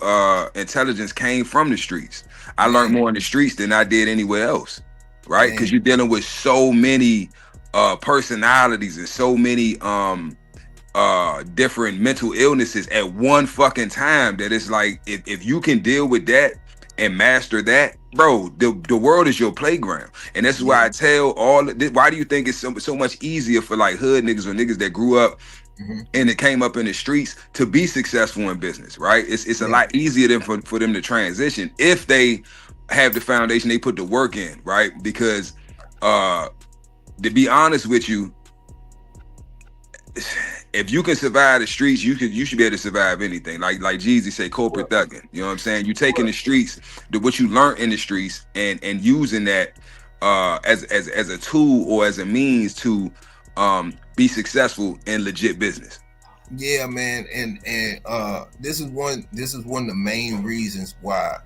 intelligence came from the streets. I learned more in the streets than I did anywhere else, right? Because you're dealing with so many personalities and so many different mental illnesses at one fucking time that it's like if you can deal with that and master that, bro, the world is your playground. And this is why I tell all this, why do you think it's so much easier for like hood niggas or niggas that grew up and it came up in the streets to be successful in business, right? It's a lot easier than for them to transition if they have the foundation, they put the work in, right? Because to be honest with you, if you can survive the streets, you should be able to survive anything. Like Jeezy say, corporate thugging. You know what I'm saying? You taking the streets, what you learned in the streets, and using that as a tool or as a means to be successful in legit business. Yeah, man, and this is one of the main reasons why.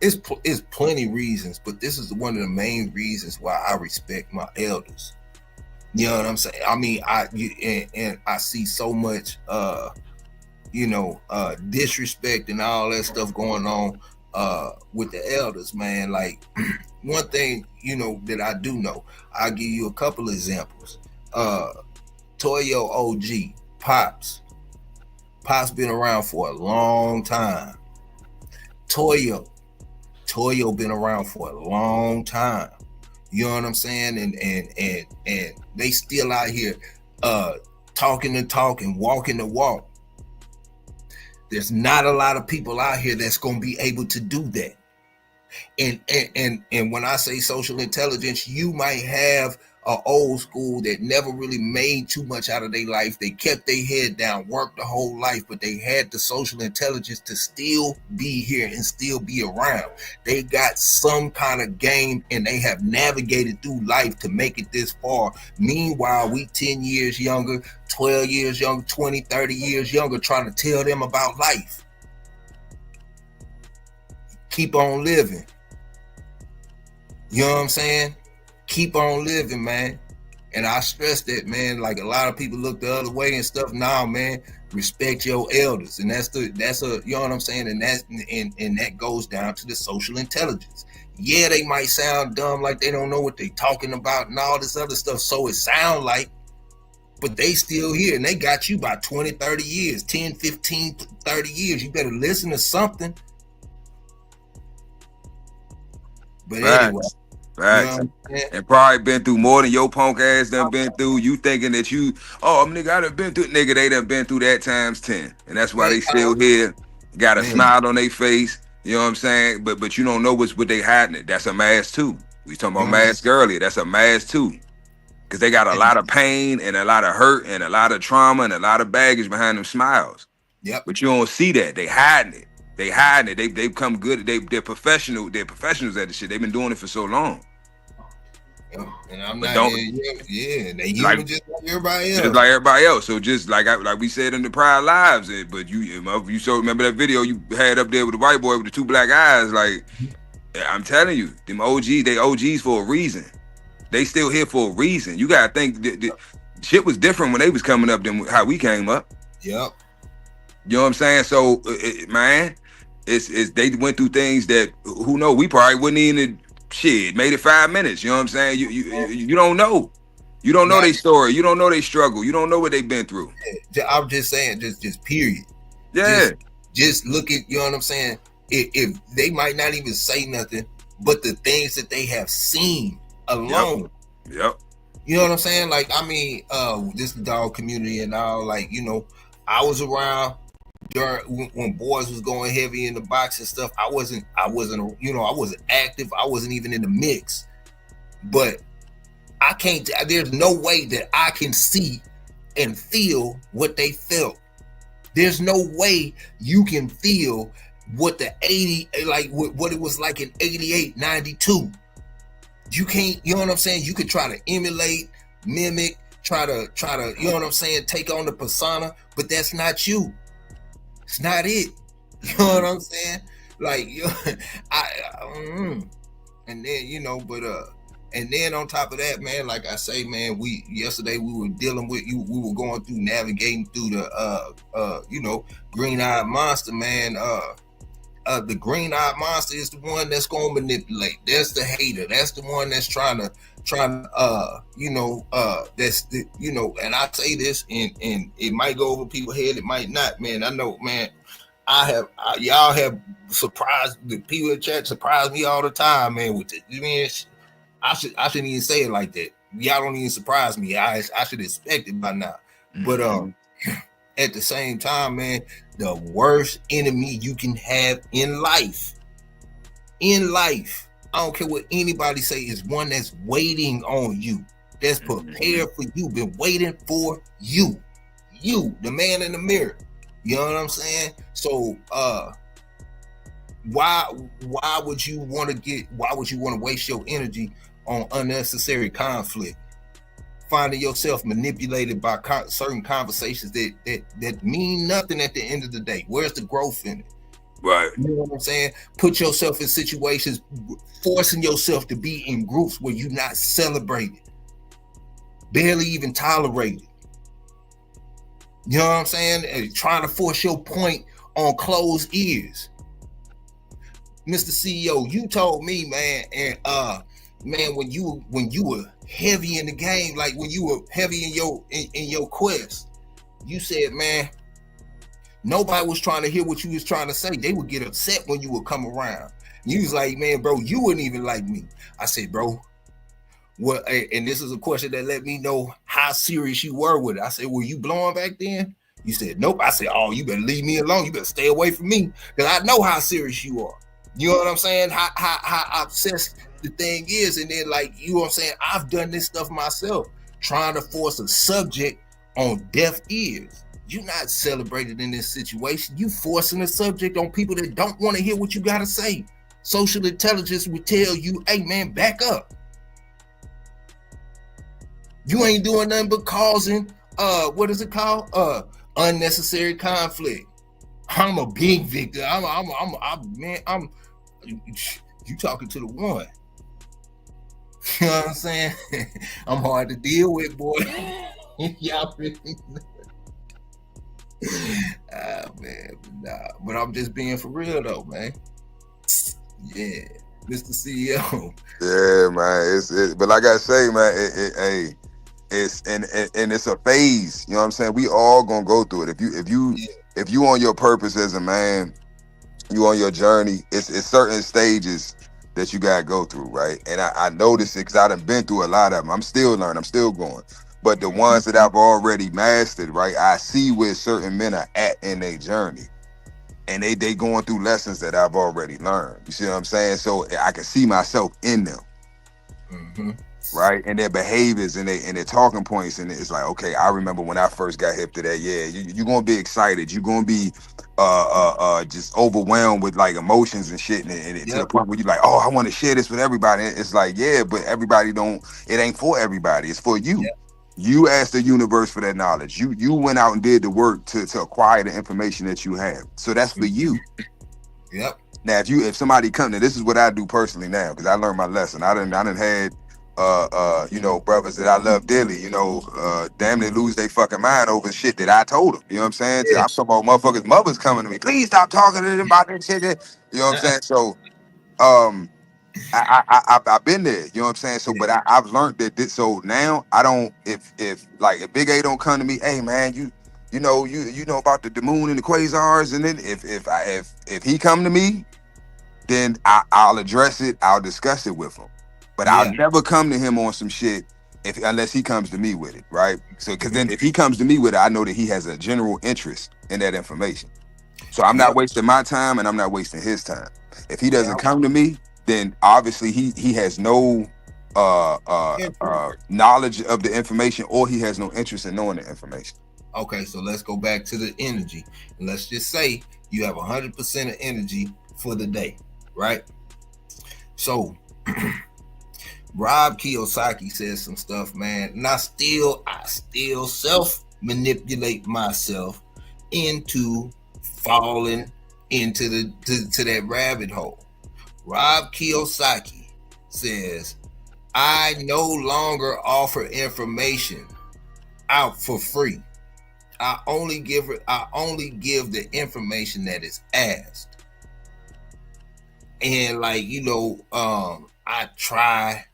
It's plenty reasons, but this is one of the main reasons why I respect my elders. You know what I'm saying? I mean, I see so much, disrespect and all that stuff going on with the elders, man. Like one thing, that I do know, I'll give you a couple examples. Toyo OG, Pops been around for a long time. Toyo been around for a long time. You know what I'm saying? And they still out here talking the talk and walking the walk. There's not a lot of people out here that's gonna be able to do that. And when I say social intelligence, you might have an old school that never really made too much out of their life. They kept their head down, worked the whole life, but they had the social intelligence to still be here and still be around. They got some kind of game and they have navigated through life to make it this far. Meanwhile, we 10 years younger, 12 years younger, 20, 30 years younger, trying to tell them about life. Keep on living. You know what I'm saying? Keep on living, man. And I stress that, man. Like a lot of people look the other way and stuff. Nah, man, respect your elders. And that's a you know what I'm saying? And that goes down to the social intelligence. Yeah, they might sound dumb, like they don't know what they talking about and all this other stuff. So it sound like, but they still here and they got you by 20, 30 years, 10, 15, 30 years. You better listen to something. But anyway. Right. And probably been through more than your punk ass done been through. You thinking that nigga, I done been through, nigga, they done been through that times 10. And that's why they still here, got a smile on their face. You know what I'm saying? But you don't know what they hiding. That's a mask too. We talking about mask earlier. That's a mask too. Because they got a lot of pain and a lot of hurt and a lot of trauma and a lot of baggage behind them smiles. Yep. But you don't see that. They hiding it. They become good. They're professional. They're professionals at the shit. They've been doing it for so long. And I'm not and they human just like everybody else. Just like everybody else. So just like we said in the prior lives, but you so remember that video you had up there with the white boy with the two black eyes. Like I'm telling you, them OGs, they OGs for a reason. They still here for a reason. You gotta think that shit was different when they was coming up than how we came up. Yep. You know what I'm saying? So man, it's they went through things that who know we probably wouldn't even. Shit, made it 5 minutes. You know what I'm saying? You don't know. You don't know their story. You don't know their struggle. You don't know what they've been through. I'm just saying, just period. Yeah. Just look at, you know what I'm saying? If they might not even say nothing, but the things that they have seen alone. Yep. You know what I'm saying? Like, I mean, this dog community and all, like, I was around during when boys was going heavy in the box and stuff. I wasn't I wasn't active. I wasn't even in the mix. But I can't, there's no way that I can see and feel what they felt. There's no way you can feel what the 80, like what it was like in 88, 92. You can't, you know what I'm saying? You could try to emulate, mimic, try to, you know what I'm saying? Take on the persona, but that's not you. It's not it. You know what I'm saying? Like, and then, and then on top of that, man, like I say, man, yesterday we were dealing with you. We were going through, navigating through the, green-eyed monster, man. The green-eyed monster is the one that's going to manipulate. That's the hater. That's the one that's trying to, that's the, and I say this and it might go over people's head. It might not, man. I know, man, y'all have surprised the people in chat, surprise me all the time, man. With it, I mean, I shouldn't even say it like that. Y'all don't even surprise me. I should expect it by now. But at the same time, man, the worst enemy you can have in life, I don't care what anybody say, is one that's waiting on you, that's prepared for you, been waiting for you, the man in the mirror. You know what I'm saying? So why would you want to waste your energy on unnecessary conflict, finding yourself manipulated by certain conversations that mean nothing at the end of the day? Where's the growth in it? Right. You know what I'm saying? Put yourself in situations, forcing yourself to be in groups where you're not celebrated, barely even tolerated. You know what I'm saying? And trying to force your point on closed ears. Mr. CEO, you told me, man, and man, when you were heavy in the game, like when you were heavy in your quest, you said, man, nobody was trying to hear what you was trying to say. They would get upset when you would come around. You was like, man, bro, you wouldn't even like me. I said, bro, what? And this is a question that let me know how serious you were with it. I said, were you blowing back then? You said, nope. I said, oh, you better leave me alone. You better stay away from me, because I know how serious you are. You know what I'm saying? How obsessed the thing is. And then, like, you know what I'm saying? I've done this stuff myself, trying to force a subject on deaf ears. You're not celebrated in this situation. You forcing a subject on people that don't want to hear what you got to say. Social intelligence would tell you, hey, man, back up. You ain't doing nothing but causing, what is it called? Unnecessary conflict. I'm a big victim. You talking to the one. You know what I'm saying? I'm hard to deal with, boy. Y'all really know. Man, nah. But I'm just being for real though, man. Yeah, Mr. CEO. Yeah, man. But like I say, man, it's a phase. You know what I'm saying? We all gonna go through it. If you on your purpose as a man, you on your journey, it's certain stages that you gotta go through, right? And I noticed it because I done been through a lot of them. I'm still learning, I'm still going. But the ones that I've already mastered, right, I see where certain men are at in their journey. And they going through lessons that I've already learned. You see what I'm saying? So I can see myself in them. Mm-hmm. Right, and their behaviors and their talking points, and it's like, okay, I remember when I first got hip to that. Yeah, you're gonna be excited, you're gonna be just overwhelmed with like emotions and shit, and to the point where you're like, oh, I want to share this with everybody. It's like, yeah, but everybody don't. It ain't for everybody. It's for you. Yep. You asked the universe for that knowledge. You went out and did the work to acquire the information that you have. So that's for you. Yep. Now, if somebody come to, this is what I do personally now, because I learned my lesson. I done had. You know, brothers that I love dearly, you know, damn, they lose their fucking mind over shit that I told them. You know what I'm saying? Yeah. I'm talking about motherfuckers' mothers coming to me. Please stop talking to them about that shit. You know what I'm saying? So, I've been there. You know what I'm saying? So, but I've learned that. So now I don't. If Big A don't come to me, hey man, you know about the moon and the quasars, and then if he come to me, then I'll address it. I'll discuss it with him. But I'll never come to him on some shit unless he comes to me with it, right? So, because then if he comes to me with it, I know that he has a general interest in that information. So I'm not wasting my time, and I'm not wasting his time. If he doesn't come to me, then obviously he has no knowledge of the information, or he has no interest in knowing the information. Okay, so let's go back to the energy. Let's just say you have 100% of energy for the day, right? So Rob Kiyosaki says some stuff, man, and I still self-manipulate myself into falling into that rabbit hole. Rob Kiyosaki says, I no longer offer information out for free. I only give the information that is asked. And like, you know, I try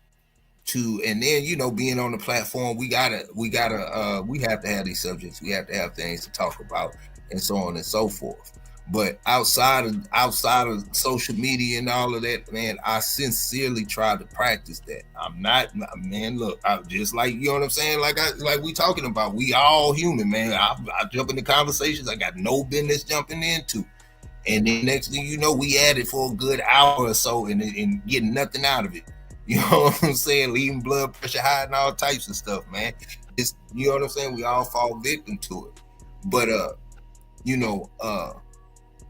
to, and then, you know, being on the platform, we have to have these subjects. We have to have things to talk about and so on and so forth. But outside of social media and all of that, man, I sincerely try to practice that. I'm not, man. Look, I just like, you know what I'm saying. Like we talking about, we all human, man. I jump into conversations I got no business jumping into, and then next thing you know, we at it for a good hour or so, and getting nothing out of it. You know what I'm saying? Leaving blood pressure high and all types of stuff, man. It's, you know what I'm saying. We all fall victim to it, but you know,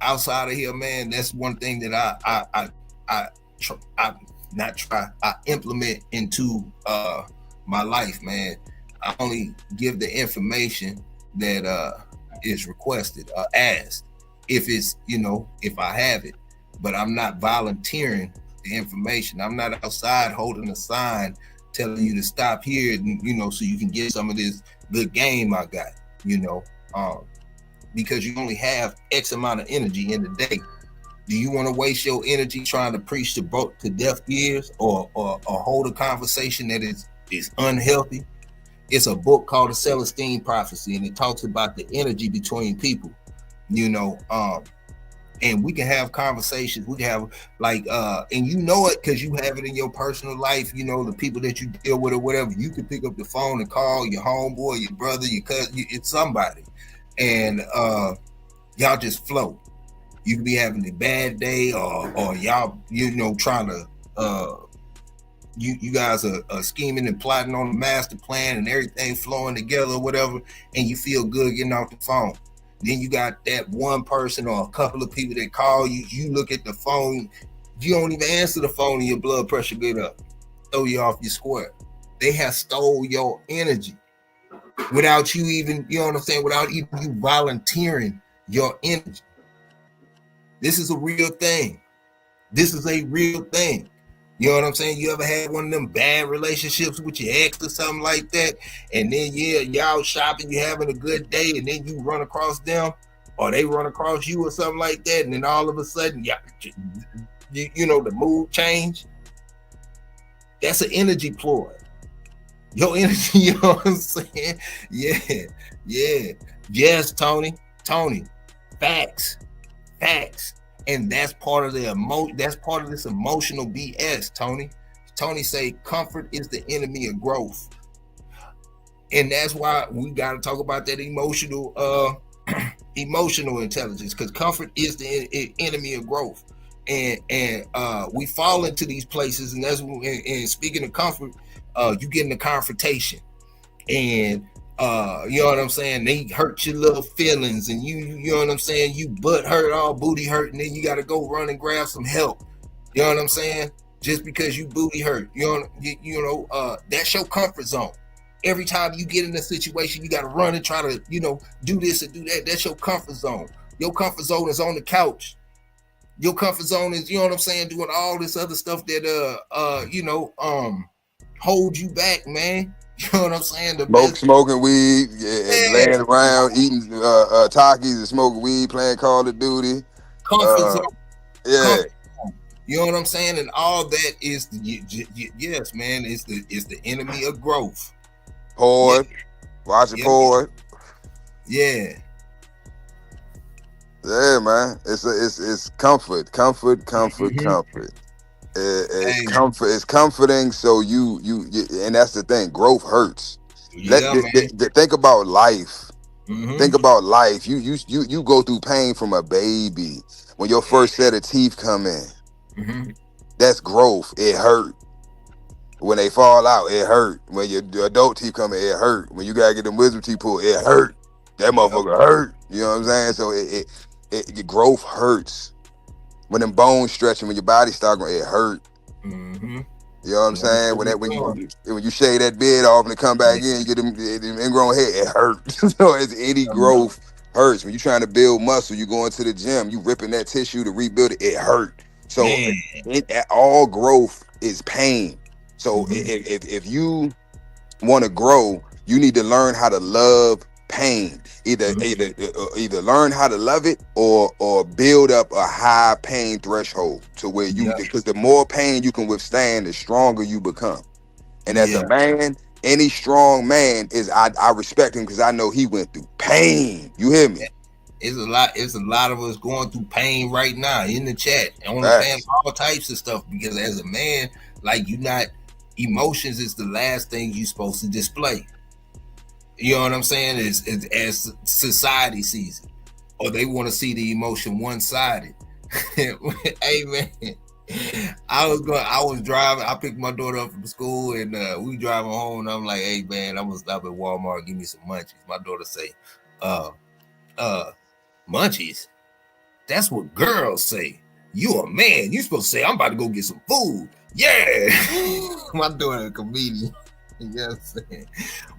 outside of here, man, that's one thing that I implement into my life, man. I only give the information that is requested or asked, if it's, you know, if I have it, but I'm not volunteering the information. I'm not outside holding a sign telling you to stop here, you know, so you can get some of this good game I got, you know. Because you only have X amount of energy in the day. Do you want to waste your energy trying to preach to deaf ears, or hold a conversation that is unhealthy? It's a book called The Celestine Prophecy, and it talks about the energy between people, you know. And we can have conversations. We can have like, and you know it because you have it in your personal life. You know, the people that you deal with or whatever. You can pick up the phone and call your homeboy, your brother, your cousin. It's somebody. And y'all just float. You could be having a bad day, or y'all, you know, trying to you guys are scheming and plotting on a master plan and everything flowing together or whatever, and you feel good getting off the phone. Then you got that one person or a couple of people that call you. You look at the phone, you don't even answer the phone, and your blood pressure get up, throw you off your square. They have stole your energy without you even, you know what I'm saying, without even you volunteering your energy. This is a real thing. This is a real thing. You know what I'm saying? You ever had one of them bad relationships with your ex or something like that, and then y'all shopping, you having a good day, and then you run across them, or they run across you or something like that, and then all of a sudden, you know, the mood change. That's an energy ploy. Your energy, you know what I'm saying? Yeah. Yes, Tony. Facts. And that's part of that's part of this emotional BS, Tony. Tony say comfort is the enemy of growth. And that's why we got to talk about that emotional intelligence, because comfort is the enemy of growth. And we fall into these places, and that's and speaking of comfort, you get in a confrontation, and you know what I'm saying, they hurt your little feelings, and you know what I'm saying, you butt hurt, all booty hurt, and then you got to go run and grab some help. You know what I'm saying? Just because you booty hurt, you know, that's your comfort zone. Every time you get in a situation, you got to run and try to, you know, do this and do that. That's your comfort zone. Your comfort zone is on the couch. Your comfort zone is, you know what I'm saying, doing all this other stuff that you know, hold you back, man. You know what I'm saying? Smoking weed, and laying around, eating Takis and smoking weed, playing Call of Duty. Comfort zone. Yeah. Comfort zone. You know what I'm saying? And all that is yes, man. It's the enemy of growth. Watch it pour. Yeah. Yeah, man. It's comfort. It's comforting. So you and that's the thing. Growth hurts. Think about life. Mm-hmm. Think about life. You go through pain from a baby. When your first set of teeth come in, mm-hmm. That's growth. It hurt. When they fall out, it hurt. When your adult teeth come in, it hurt. When you gotta get them wisdom teeth pulled, it hurt. That motherfucker hurt. You know what I'm saying? So your growth hurts. When them bones stretching, when your body start growing, it hurt. Mm-hmm. You know what I'm saying? When you shave that beard off and it come back in, you get them ingrown hair, it hurts. So it's any growth hurts. When you trying to build muscle, you going to the gym, you ripping that tissue to rebuild it, it hurt. So all growth is pain. So if you want to grow, you need to learn how to love pain. Either learn how to love it or build up a high pain threshold to where because the more pain you can withstand, the stronger you become. And as a man, any strong man I respect him because I know he went through pain. You hear me? It's a lot of us going through pain right now in the chat, on the fan, all types of stuff. Because as a man, like emotions is the last thing you're supposed to display. You know what I'm saying? Is as society sees it, or they want to see the emotion one-sided. Hey man, I was driving. I picked my daughter up from school, and we driving home. And I'm like, hey man, I'm gonna stop at Walmart, give me some munchies. My daughter say, munchies? That's what girls say. You a man, you supposed to say, I'm about to go get some food. Yeah. My daughter a comedian. You know what I'm saying?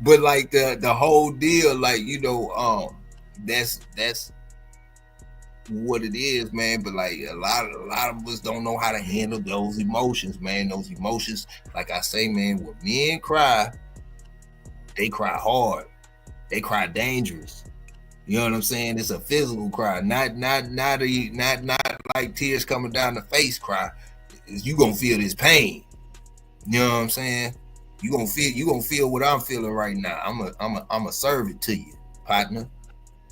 But like the whole deal, like, you know, that's what it is, man. But like a lot of us don't know how to handle those emotions, man. Those emotions, like I say, man, when men cry, they cry hard. They cry dangerous. You know what I'm saying? It's a physical cry, not like tears coming down the face cry. You gonna feel this pain. You know what I'm saying? You gonna feel what I'm feeling right now. I'm a serve it to you, partner.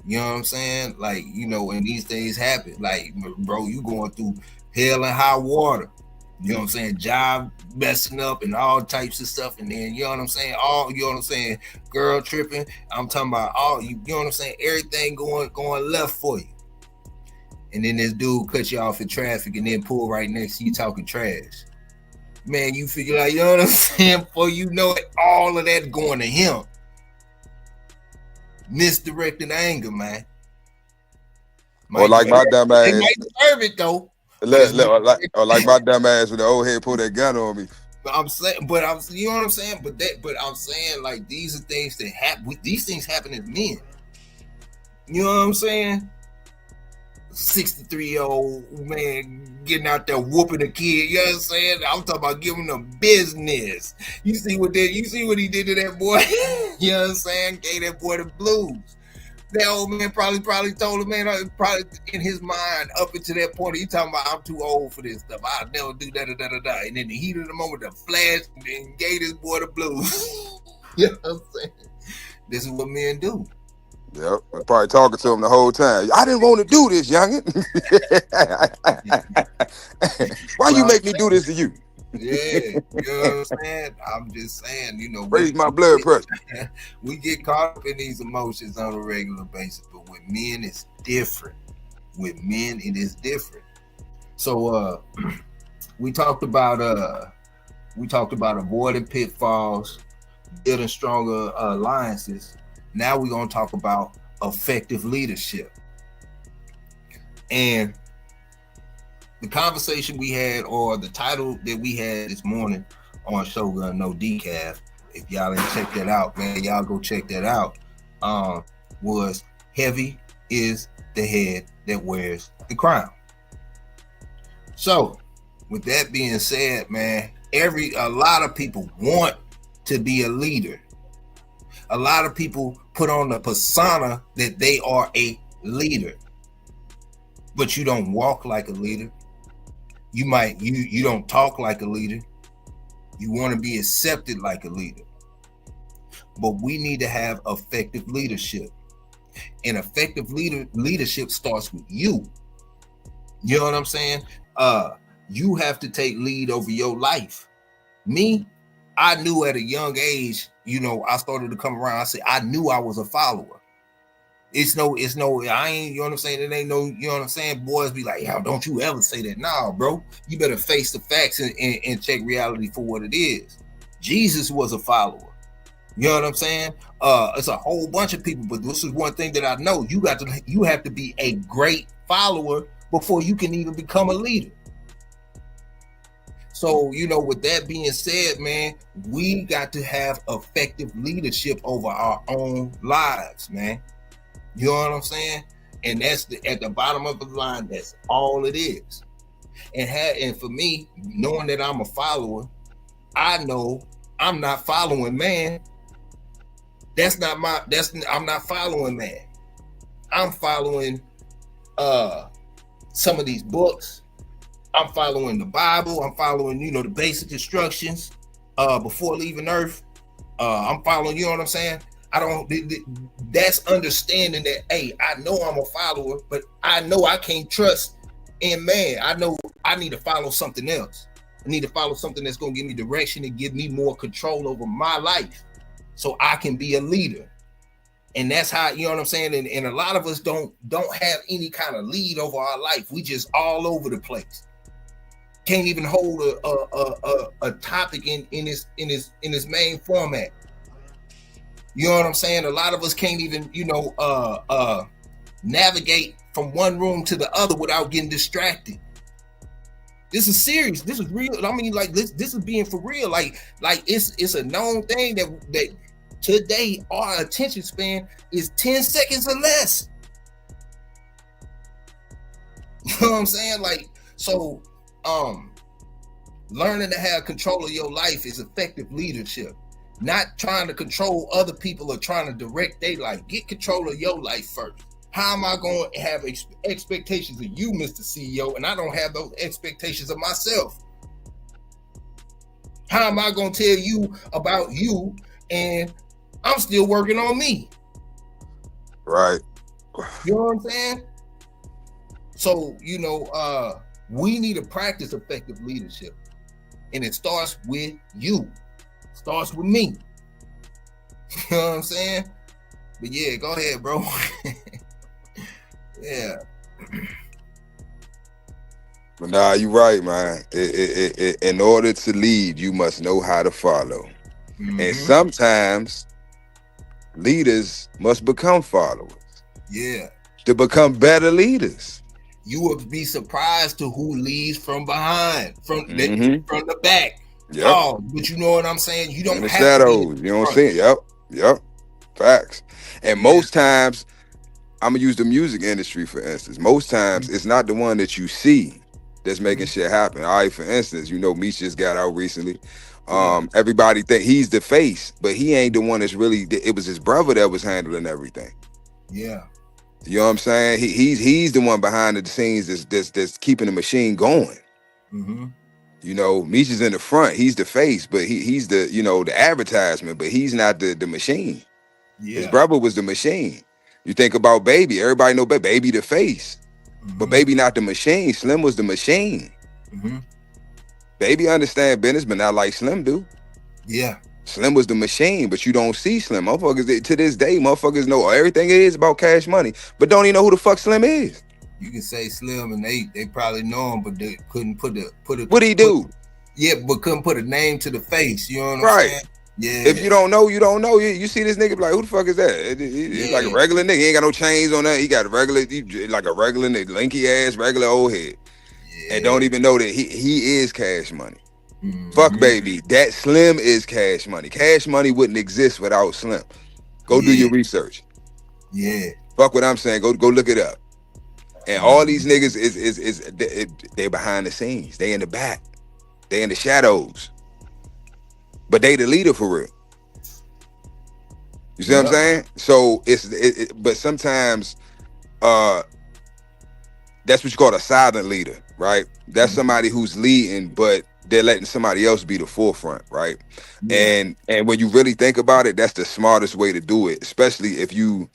You know what I'm saying? Like, you know, when these things happen, like, bro, you going through hell and high water. You know what I'm saying? Job messing up and all types of stuff. And then, you know what I'm saying? You know what I'm saying? Girl tripping. I'm talking about you know what I'm saying? Everything going left for you. And then this dude cuts you off in traffic and then pull right next to you talking trash. Man, you figure like, you know what I'm saying? Before you know it, all of that going to him. Misdirected anger, man. Or like my dumb ass. They might deserve it though. Like my dumb ass when the old head pulled that gun on me. But I'm saying, you know what I'm saying? But I'm saying, like, these are things that happen. These things happen as men. You know what I'm saying? 63-year-old man getting out there whooping a kid. You know what I'm saying? I'm talking about giving them business. You see what he did to that boy? You know what I'm saying? Gave that boy the blues. That old man probably told him, man, probably in his mind up until that point, he talking about, I'm too old for this stuff. I'll never do that. And in the heat of the moment, the flash and gave this boy the blues. You know what I'm saying? This is what men do. Yep, I'm probably talking to him the whole time. I didn't want to do this, youngin. Why you make me do this to you? Yeah, you know what I'm saying? I'm just saying, you know, raise my blood pressure. We get caught up in these emotions on a regular basis, but with men, it's different. With men, it is different. So, we talked about avoiding pitfalls, building stronger alliances. Now we're gonna talk about effective leadership. And the conversation we had, or the title that we had this morning on Shogun No Decaf, if y'all didn't check that out, man, y'all go check that out, was heavy is the head that wears the crown. So with that being said, man, a lot of people want to be a leader. A lot of people put on the persona that they are a leader, but you don't walk like a leader. You don't talk like a leader. You want to be accepted like a leader. But we need to have effective leadership. And effective leadership starts with you. You know what I'm saying? You have to take lead over your life. Me, I knew at a young age, you know, I started to come around. I said, I knew I was a follower. I ain't, you know what I'm saying? It ain't no, you know what I'm saying? Boys be like, yo, don't you ever say that. Nah, bro, you better face the facts and check reality for what it is. Jesus was a follower. You know what I'm saying? It's a whole bunch of people, but this is one thing that I know. You have to be a great follower before you can even become a leader. So, you know, with that being said, man, we got to have effective leadership over our own lives, man. You know what I'm saying? And that's at the bottom of the line. That's all it is. And for me, knowing that I'm a follower, I know I'm not following man. I'm not following man. I'm following some of these books. I'm following the Bible. I'm following, you know, the basic instructions before leaving Earth. I'm following, you know what I'm saying? That's understanding that, hey, I know I'm a follower, but I know I can't trust. And man, I know I need to follow something else. I need to follow something that's going to give me direction and give me more control over my life so I can be a leader. And that's how, you know what I'm saying? And a lot of us don't have any kind of lead over our life. We just all over the place. Can't even hold a topic in his main format. You know what I'm saying? A lot of us can't even, navigate from one room to the other without getting distracted. This is serious. This is real. I mean, like this is being for real. Like it's a known thing that today our attention span is 10 seconds or less. You know what I'm saying? Like, so learning to have control of your life is effective leadership. Not trying to control other people or trying to direct their life. Get control of your life first. How am I going to have expectations of you, Mr. CEO, and I don't have those expectations of myself? How am I going to tell you about you and I'm still working on me? Right. You know what I'm saying? So, we need to practice effective leadership. And it starts with you. It starts with me. You know what I'm saying? But yeah, go ahead, bro. Yeah. But nah, you're right, man. In order to lead, you must know how to follow. Mm-hmm. And sometimes leaders must become followers. Yeah. To become better leaders. You will be surprised to who leads from behind, from the back. Yep. Oh, but you know what I'm saying? You don't in the have shadows. You know what I'm saying? Yep. Facts. And most times, I'm gonna use the music industry for instance. Most times it's not the one that you see that's making shit happen. All right, for instance, Meech just got out recently. Everybody think he's the face, but he ain't the one that's really. It was his brother that was handling everything. Yeah, you know what I'm saying? He's the one behind the scenes that's keeping the machine going. Mm-hmm. Meech is in the front. He's the face, but he's the the advertisement, but he's not the machine. Yeah. His brother was the machine. You think about Baby. Everybody know Baby the face. Mm-hmm. But Baby not the machine. Slim was the machine. Mm-hmm. Baby understand business, but not like Slim do. Yeah. Slim was the machine, but you don't see Slim. Motherfuckers, to this day, motherfuckers know everything it is about Cash Money, but don't even know who the fuck Slim is. You can say Slim and they probably know him, but they couldn't put What'd he do? But couldn't put a name to the face. You know what I'm saying? Yeah. If you don't know, you don't know. You see this nigga, like, who the fuck is that? He's like a regular nigga. He ain't got no chains on that. He got like a regular nigga, lanky ass, regular old head. Yeah. And don't even know that he is Cash Money. Mm-hmm. Fuck Baby. That Slim is Cash Money. Cash Money wouldn't exist without Slim. Go do your research. Yeah. Fuck what I'm saying. Go look it up. And all these niggas they're behind the scenes. They in the back. They in the shadows. But they the leader for real. You see what I'm saying? So but sometimes that's what you call a silent leader, right? That's somebody who's leading, but they're letting somebody else be the forefront, right? Yeah. And when you really think about it, that's the smartest way to do it, especially if you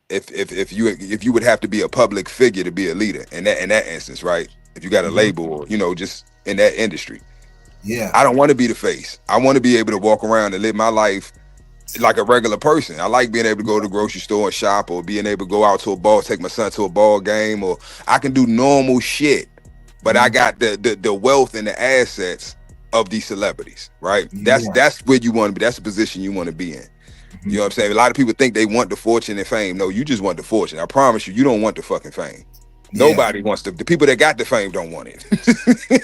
if you would have to be a public figure to be a leader in that instance, right? If you got a label or just in that industry. Yeah. I don't want to be the face. I want to be able to walk around and live my life like a regular person. I like being able to go to the grocery store and shop, or being able to go out to a ball, take my son to a ball game, or I can do normal shit. But I got the wealth and the assets of these celebrities, right? That's where you want to be. That's the position you want to be in. You know what I'm saying? A lot of people think they want the fortune and fame. No, you just want the fortune. I promise you, you don't want the fucking fame. Nobody wants the people that got the fame don't want it.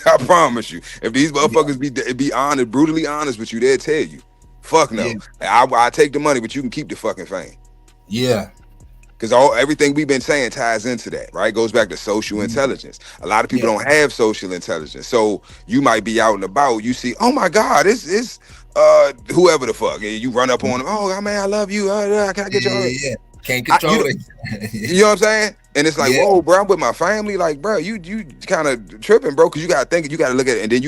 I promise you. If these motherfuckers be honest, brutally honest with you, they'll tell you, fuck no. I take the money, but you can keep the fucking fame. Yeah. Because everything we've been saying ties into that, right? Goes back to social intelligence. A lot of people don't have social intelligence. So you might be out and about, you see, oh my God, it's whoever the fuck. And you run up on them, oh man, I love you. Can I get your Can't control it. You know what I'm saying? And it's like, whoa, bro, I'm with my family. Like, bro, you kind of tripping, bro, because you gotta think, you gotta look at it, and then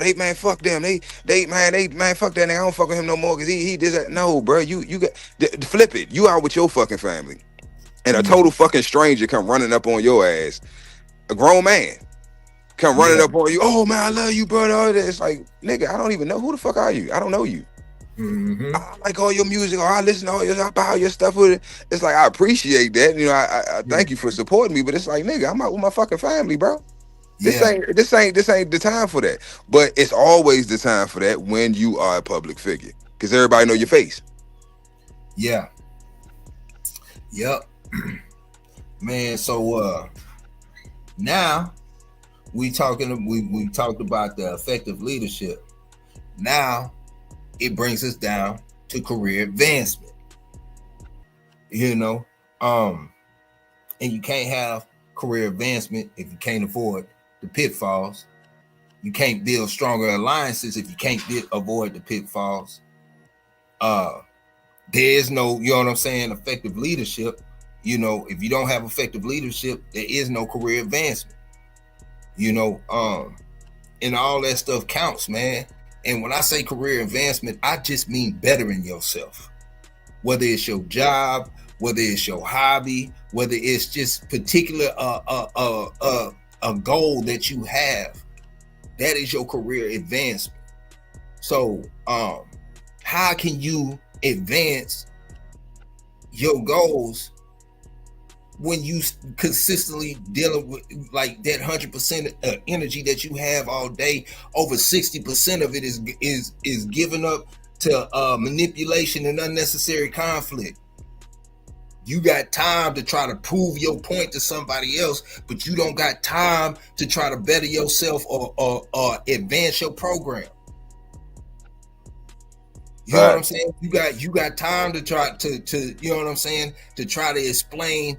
they man, fuck them, they man, fuck that nigga, I don't fuck with him no more because he did that. No, bro, you got flip it. You out with your fucking family, and a total fucking stranger come running up on your ass, a grown man come running up on you. Oh man, I love you, brother. It's like, nigga, I don't even know who the fuck are you. I don't know you. I like all your music, or I listen to I buy all your stuff with it. It's like, I appreciate that. You know, I thank you for supporting me, but it's like, nigga, I'm out with my fucking family, bro. This ain't the time for that. But it's always the time for that when you are a public figure, because everybody know your face. Yeah. Yep. Man, so now we talked about the effective leadership. Now it brings us down to career advancement. You know, and you can't have career advancement if you can't avoid the pitfalls. You can't build stronger alliances if you can't avoid the pitfalls. There is no, you know what I'm saying, effective leadership. You know, if you don't have effective leadership, there is no career advancement. You know, and all that stuff counts, man. And when I say career advancement, I just mean bettering yourself. Whether it's your job, whether it's your hobby, whether it's just particular a goal that you have, that is your career advancement. So how can you advance your goals when you consistently dealing with like that 100% energy that you have all day? Over 60% of it is given up to manipulation and unnecessary conflict. You got time to try to prove your point to somebody else, but you don't got time to try to better yourself or advance your program. You know what I'm saying? You got time to try to you know what I'm saying, to try to explain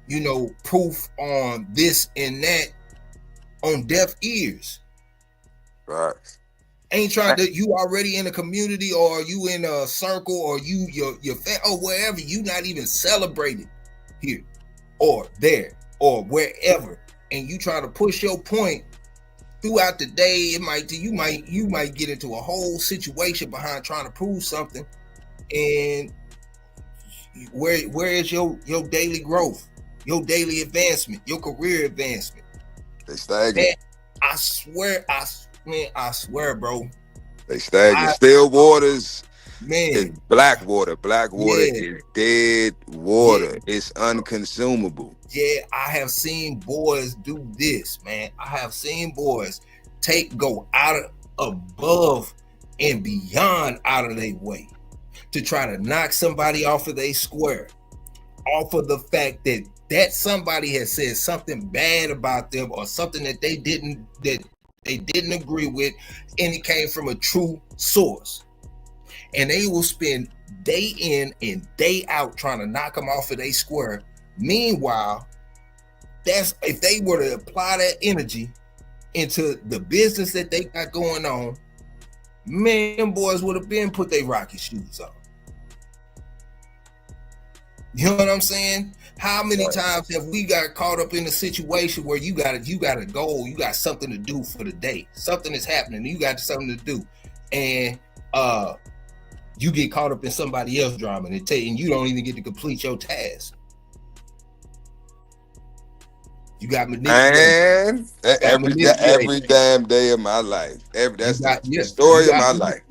you know, proof on this and that on deaf ears. Right. Ain't trying to, you already in a community, or you in a circle, or your or wherever, you not even celebrated here or there or wherever, and you try to push your point throughout the day. You might get into a whole situation behind trying to prove something, and where is your daily growth, your daily advancement, your career advancement? They stagnant. I swear, bro. They stagnant. Still waters, man. It's black water. Black water is dead water. Yeah. It's unconsumable. Yeah, I have seen boys do this, man. I have seen boys go above and beyond out of their way to try to knock somebody off of their square, off of the fact that somebody has said something bad about them, or something that they didn't agree with, and it came from a true source. And they will spend day in and day out trying to knock them off of their square. Meanwhile, if they were to apply that energy into the business that they got going on, man, them boys would have been put their rocket shoes on. You know what I'm saying? How many times have we got caught up in a situation where you got a goal, you got something to do for the day, something is happening, you got something to do, and you get caught up in somebody else's drama, and you don't even get to complete your task. You got manipulated. Every damn day of my life. That's the story of my life.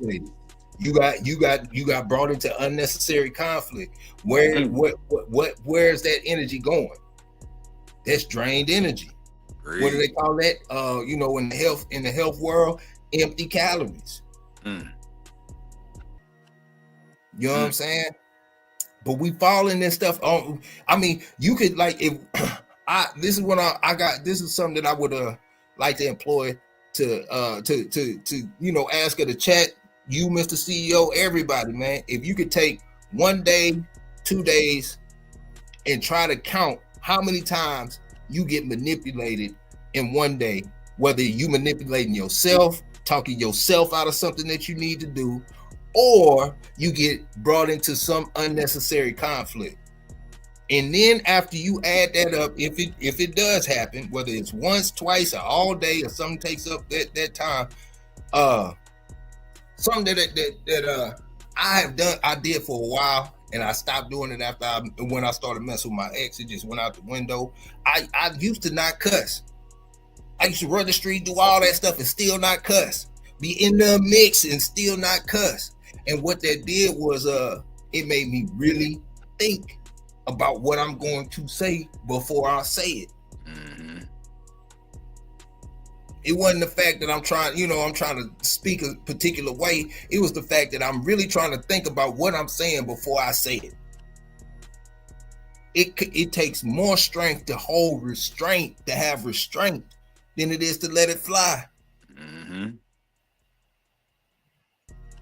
You got brought into unnecessary conflict. Where's that energy going? That's drained energy. Great. What do they call that? You know, in the health world, empty calories. You know what I'm saying? But we fall in this stuff. I mean, you could, like, if this is what I got. This is something that I would like to employ to you know, ask her to chat. You, Mr. CEO, everybody, man. If you could take 1 day, 2 days, and try to count how many times you get manipulated in 1 day, whether you manipulating yourself, talking yourself out of something that you need to do, or you get brought into some unnecessary conflict. And then after you add that up, if it does happen, whether it's once, twice, or all day, or something takes up that time, something that I did for a while, and I stopped doing it when I started messing with my ex. It just went out the window. I used to not cuss. I used to run the street, do all that stuff, and still not cuss. Be in the mix and still not cuss. And what that did was it made me really think about what I'm going to say before I say it. Mm-hmm. It wasn't the fact that I'm trying to speak a particular way. It was the fact that I'm really trying to think about what I'm saying before I say it. It takes more strength to hold restraint, to have restraint, than it is to let it fly. Mm-hmm.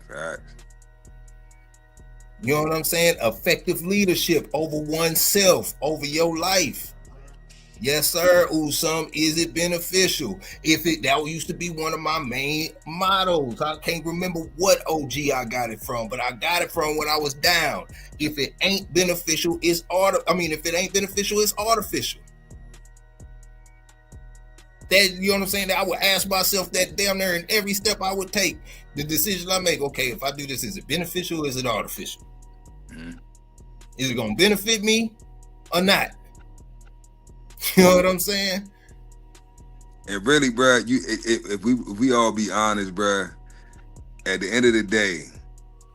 Facts. You know what I'm saying? Effective leadership over oneself, over your life. Yes, sir. Usam, is it beneficial? That used to be one of my main mottos. I can't remember what OG I got it from, but I got it from when I was down. If it ain't beneficial, if it ain't beneficial, it's artificial. That, you know what I'm saying? That I would ask myself that damn near in every step I would take. The decision I make, okay, if I do this, is it beneficial or is it artificial? Mm-hmm. Is it gonna benefit me or not? You know what I'm saying? And really, bro, if we all be honest, bro, at the end of the day,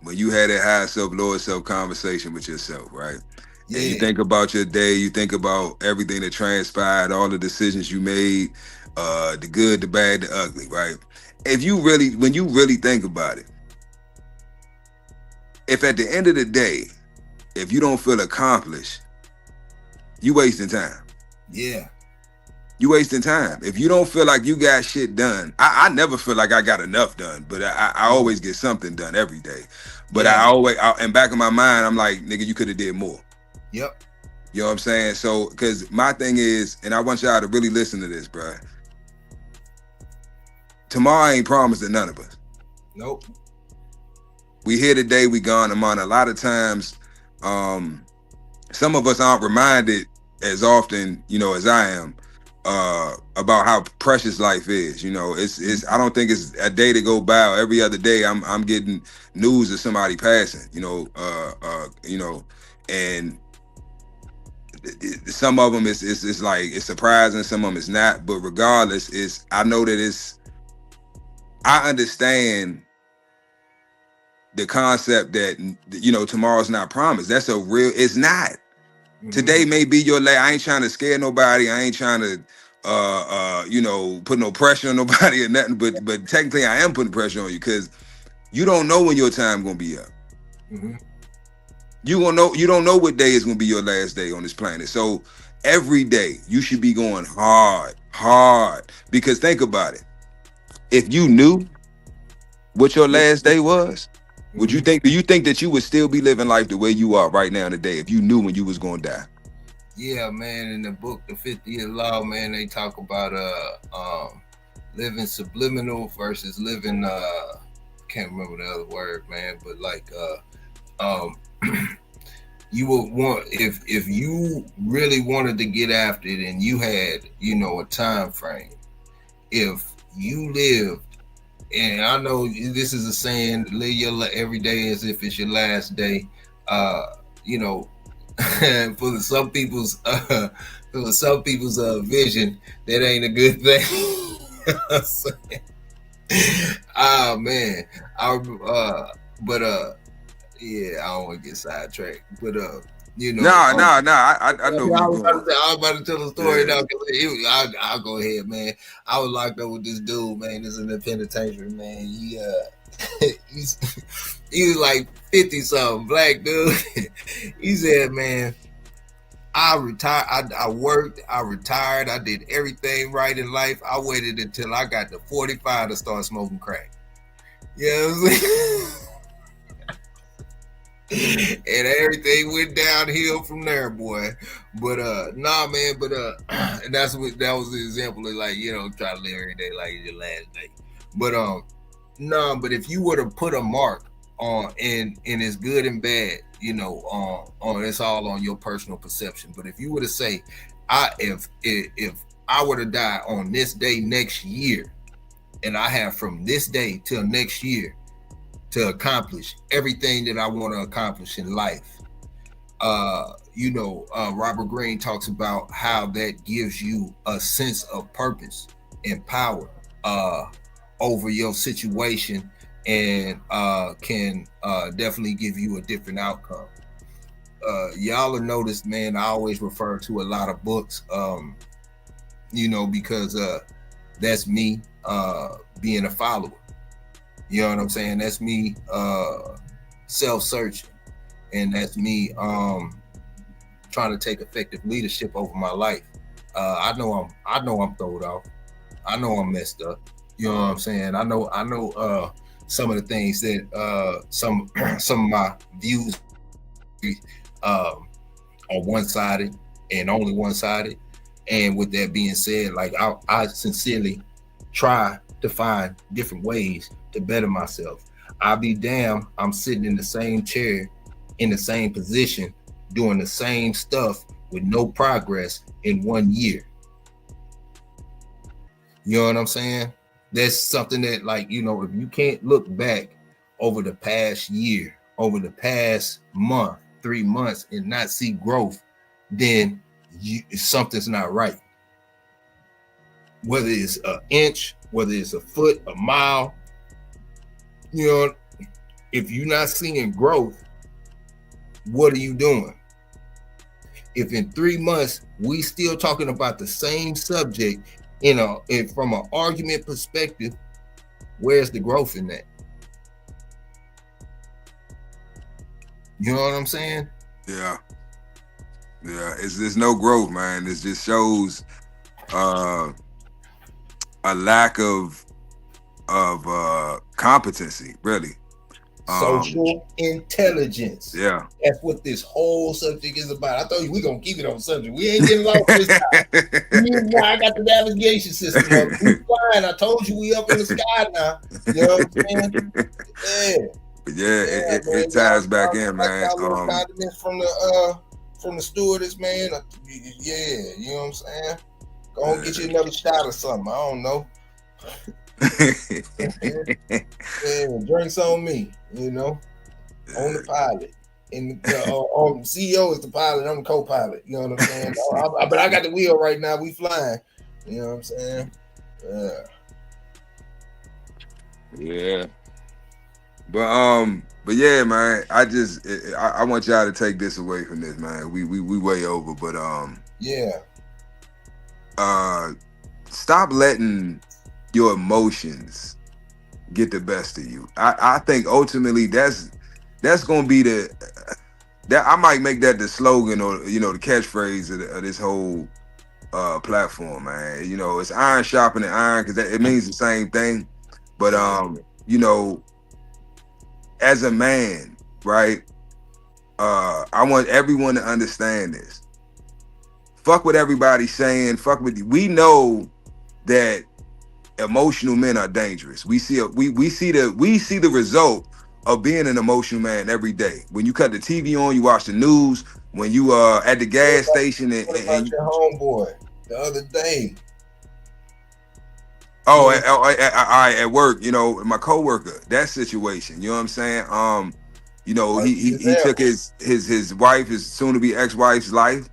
when you had that high self, lower self conversation with yourself, right? Yeah. And you think about your day, you think about everything that transpired, all the decisions you made, the good, the bad, the ugly, right? When you really think about it, if at the end of the day, if you don't feel accomplished, you wasting time. Yeah. You wasting time. If you don't feel like you got shit done, I never feel like I got enough done, but I always get something done every day. But yeah. In back of my mind, I'm like, nigga, you could have did more. Yep. You know what I'm saying? So, because my thing is, and I want y'all to really listen to this, bro. Tomorrow ain't promised to none of us. Nope. We here today, we gone tomorrow. A lot of times, some of us aren't reminded as often, as I am, about how precious life is. It's I don't think it's a day to go by. Every other day I'm getting news of somebody passing, and some of them it's like it's surprising, some of them it's not, but regardless, I know that I understand the concept that tomorrow's not promised. That's it's not. Today may be your last. I ain't trying to scare nobody. I ain't trying to, put no pressure on nobody or nothing. But technically, I am putting pressure on you because you don't know when your time gonna be up. Mm-hmm. You don't know what day is gonna be your last day on this planet. So every day you should be going hard. Because think about it. If you knew what your last day was, do you think that you would still be living life the way you are right now today if you knew when you was going to die? Yeah, man. In the book, The 50th Law, man, they talk about living subliminal versus living can't remember the other word, man, but like you would want if you really wanted to get after it and you had a time frame, if you lived. And I know this is a saying, live your every day as if it's your last day. For some people's vision, that ain't a good thing. Oh man. I don't want to get sidetracked. But No. I know. I was about to tell a story now. I'll go ahead, man. I was locked up with this dude, man. This is in the penitentiary, man. He was like 50 something, black dude. He said, man, I retired. I worked. I retired. I did everything right in life. I waited until I got to 45 to start smoking crack. You know what I'm saying? And everything went downhill from there, boy. But man. But and that was the example of try to live every day like it's your last day. But but if you were to put a mark and it's good and bad, you know, it's all on your personal perception. But if you were to say, if I were to die on this day next year, and I have from this day till next year to accomplish everything that I want to accomplish in life, you know, Robert Greene talks about how that gives you a sense of purpose and power over your situation, and can definitely give you a different outcome. Y'all have noticed, man, I always refer to a lot of books, you know, because that's me being a follower. You know what I'm saying? That's me self-searching, and that's me trying to take effective leadership over my life. I know I'm throwed off. I know I'm messed up. You know what I'm saying? I know some of the things that some of my views are one-sided and only one-sided. And with that being said, like I sincerely try to find different ways to better myself. I'll be damned, I'm sitting in the same chair, in the same position, doing the same stuff with no progress in 1 year. You know what I'm saying? That's something that, like, you know, if you can't look back over the past year, over the past month, 3 months, and not see growth, then something's not right. Whether it's an inch, whether it's a foot, a mile, you know, if you're not seeing growth, what are you doing? If in 3 months we still talking about the same subject from an argument perspective, where's the growth in that? You know what I'm saying? Yeah. There's no growth, man. This just shows a lack of competency, really. Social intelligence. Yeah. That's what this whole subject is about. I told you we're gonna keep it on subject. We ain't getting lost this time. I got the navigation system up. We flying. I told you we up in the sky now. You know what I'm saying? Yeah. It ties back in, man. From the stewardess, man. Yeah, you know what I'm saying? Go on, get you another shot or something. I don't know. Yeah, drinks on me, you know. On the pilot, and on CEO is the pilot. I'm the co-pilot. You know what I'm saying? But I got the wheel right now. We flying. You know what I'm saying? Yeah. But yeah, man. I want y'all to take this away from this, man. We way over, but yeah. Stop letting your emotions get the best of you. I think ultimately that's gonna be that I might make that the slogan, or you know, the catchphrase of this whole platform, man. You know, it's iron sharpening iron, because it means the same thing. But you know, as a man, right? I want everyone to understand this. Fuck what everybody's saying. Fuck with you. We know that emotional men are dangerous. We see the result of being an emotional man every day. When you cut the TV on, you watch the news. When you at the gas station and your homeboy the other day. At work, you know, my coworker, that situation. You know what I'm saying? You know, he took his wife, his soon to be ex-wife's life,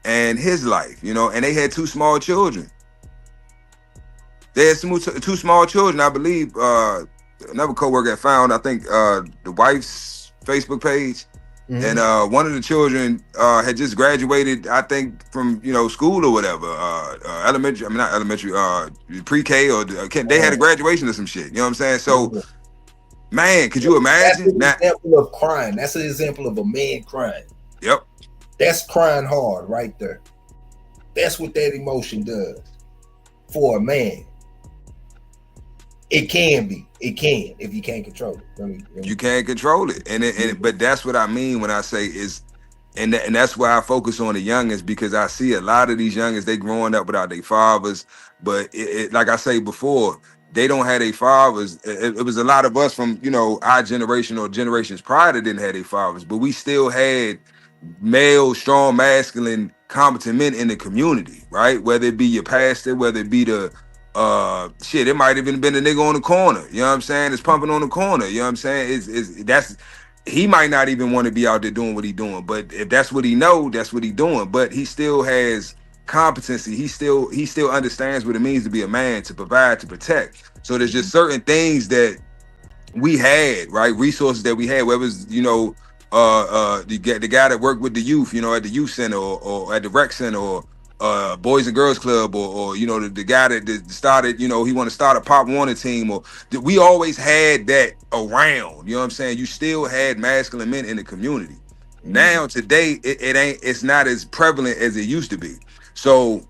and his life. You know, and they had 2 small children. They had 2 small children, I believe. Another coworker had found, I think, the wife's Facebook page, and one of the children had just graduated, I think, from school or whatever, elementary. I mean, not elementary, pre-K, or they had a graduation or some shit. You know what I'm saying? So, man, could you imagine? That's an example of crying. That's an example of a man crying. Yep. That's crying hard right there. That's what that emotion does for a man. It can be. It can, if you can't control it. You can't control it, but that's what I mean when I say is, and that's why I focus on the youngest, because I see a lot of these youngest, they growing up without their fathers. But like I say before, they don't have their fathers. It was a lot of us from, you know, our generation or generations prior that didn't have their fathers, but we still had male, strong, masculine, competent men in the community, right? Whether it be your pastor, whether it be the shit, it might have even been a nigga on the corner, you know what I'm saying? It's pumping on the corner, you know what I'm saying? That's he might not even want to be out there doing what he doing, but if that's what he know, that's what he doing. But he still has competency. He still understands what it means to be a man, to provide, to protect. So there's just certain things that we had, right? Resources that we had, whether it's, you know, the guy that worked with the youth, you know, at the youth center or at the rec center or Boys and Girls Club or you know, the guy that started, you know, he want to start a Pop Warner team, or we always had that around, you know what I'm saying? You still had masculine men in the community. Now today it's not as prevalent as it used to be. So,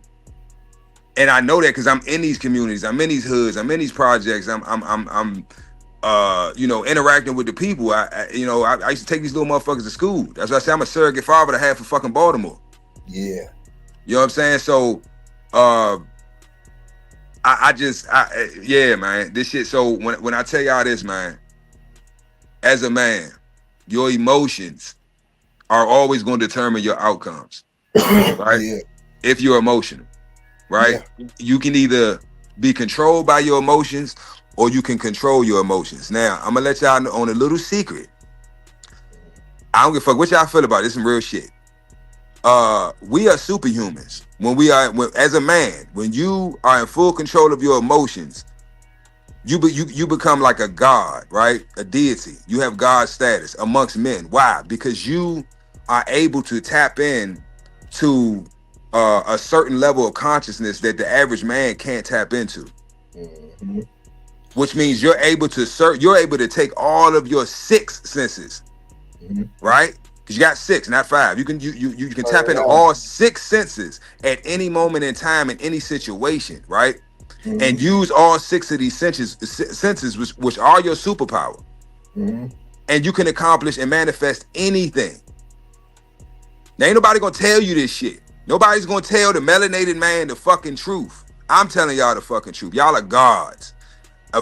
and I know that because I'm in these communities, I'm in these hoods, I'm in these projects, I'm you know, interacting with the people. I used to take these little motherfuckers to school. That's why I say I'm a surrogate father to half of fucking Baltimore. Yeah. You know what I'm saying? So, yeah, man, this shit. So when I tell y'all this, man, as a man, your emotions are always going to determine your outcomes, right? Yeah. If you're emotional, right? Yeah. You can either be controlled by your emotions or you can control your emotions. Now, I'm gonna let y'all know on a little secret. I don't give a fuck what y'all feel about it. This is some real shit. We are superhumans. As a man, when you are in full control of your emotions, you become like a god, right? A deity. You have God status amongst men. Why? Because you are able to tap in to a certain level of consciousness that the average man can't tap into. Mm-hmm. Which means you're able to take all of your 6 senses, mm-hmm. right? Because you got 6, not 5. You can tap into all 6 senses at any moment in time in any situation, right? Mm-hmm. And use all 6 of these senses which are your superpower. Mm-hmm. And you can accomplish and manifest anything. Now, ain't nobody gonna tell you this shit. Nobody's gonna tell the melanated man the fucking truth. I'm telling y'all the fucking truth. Y'all are gods.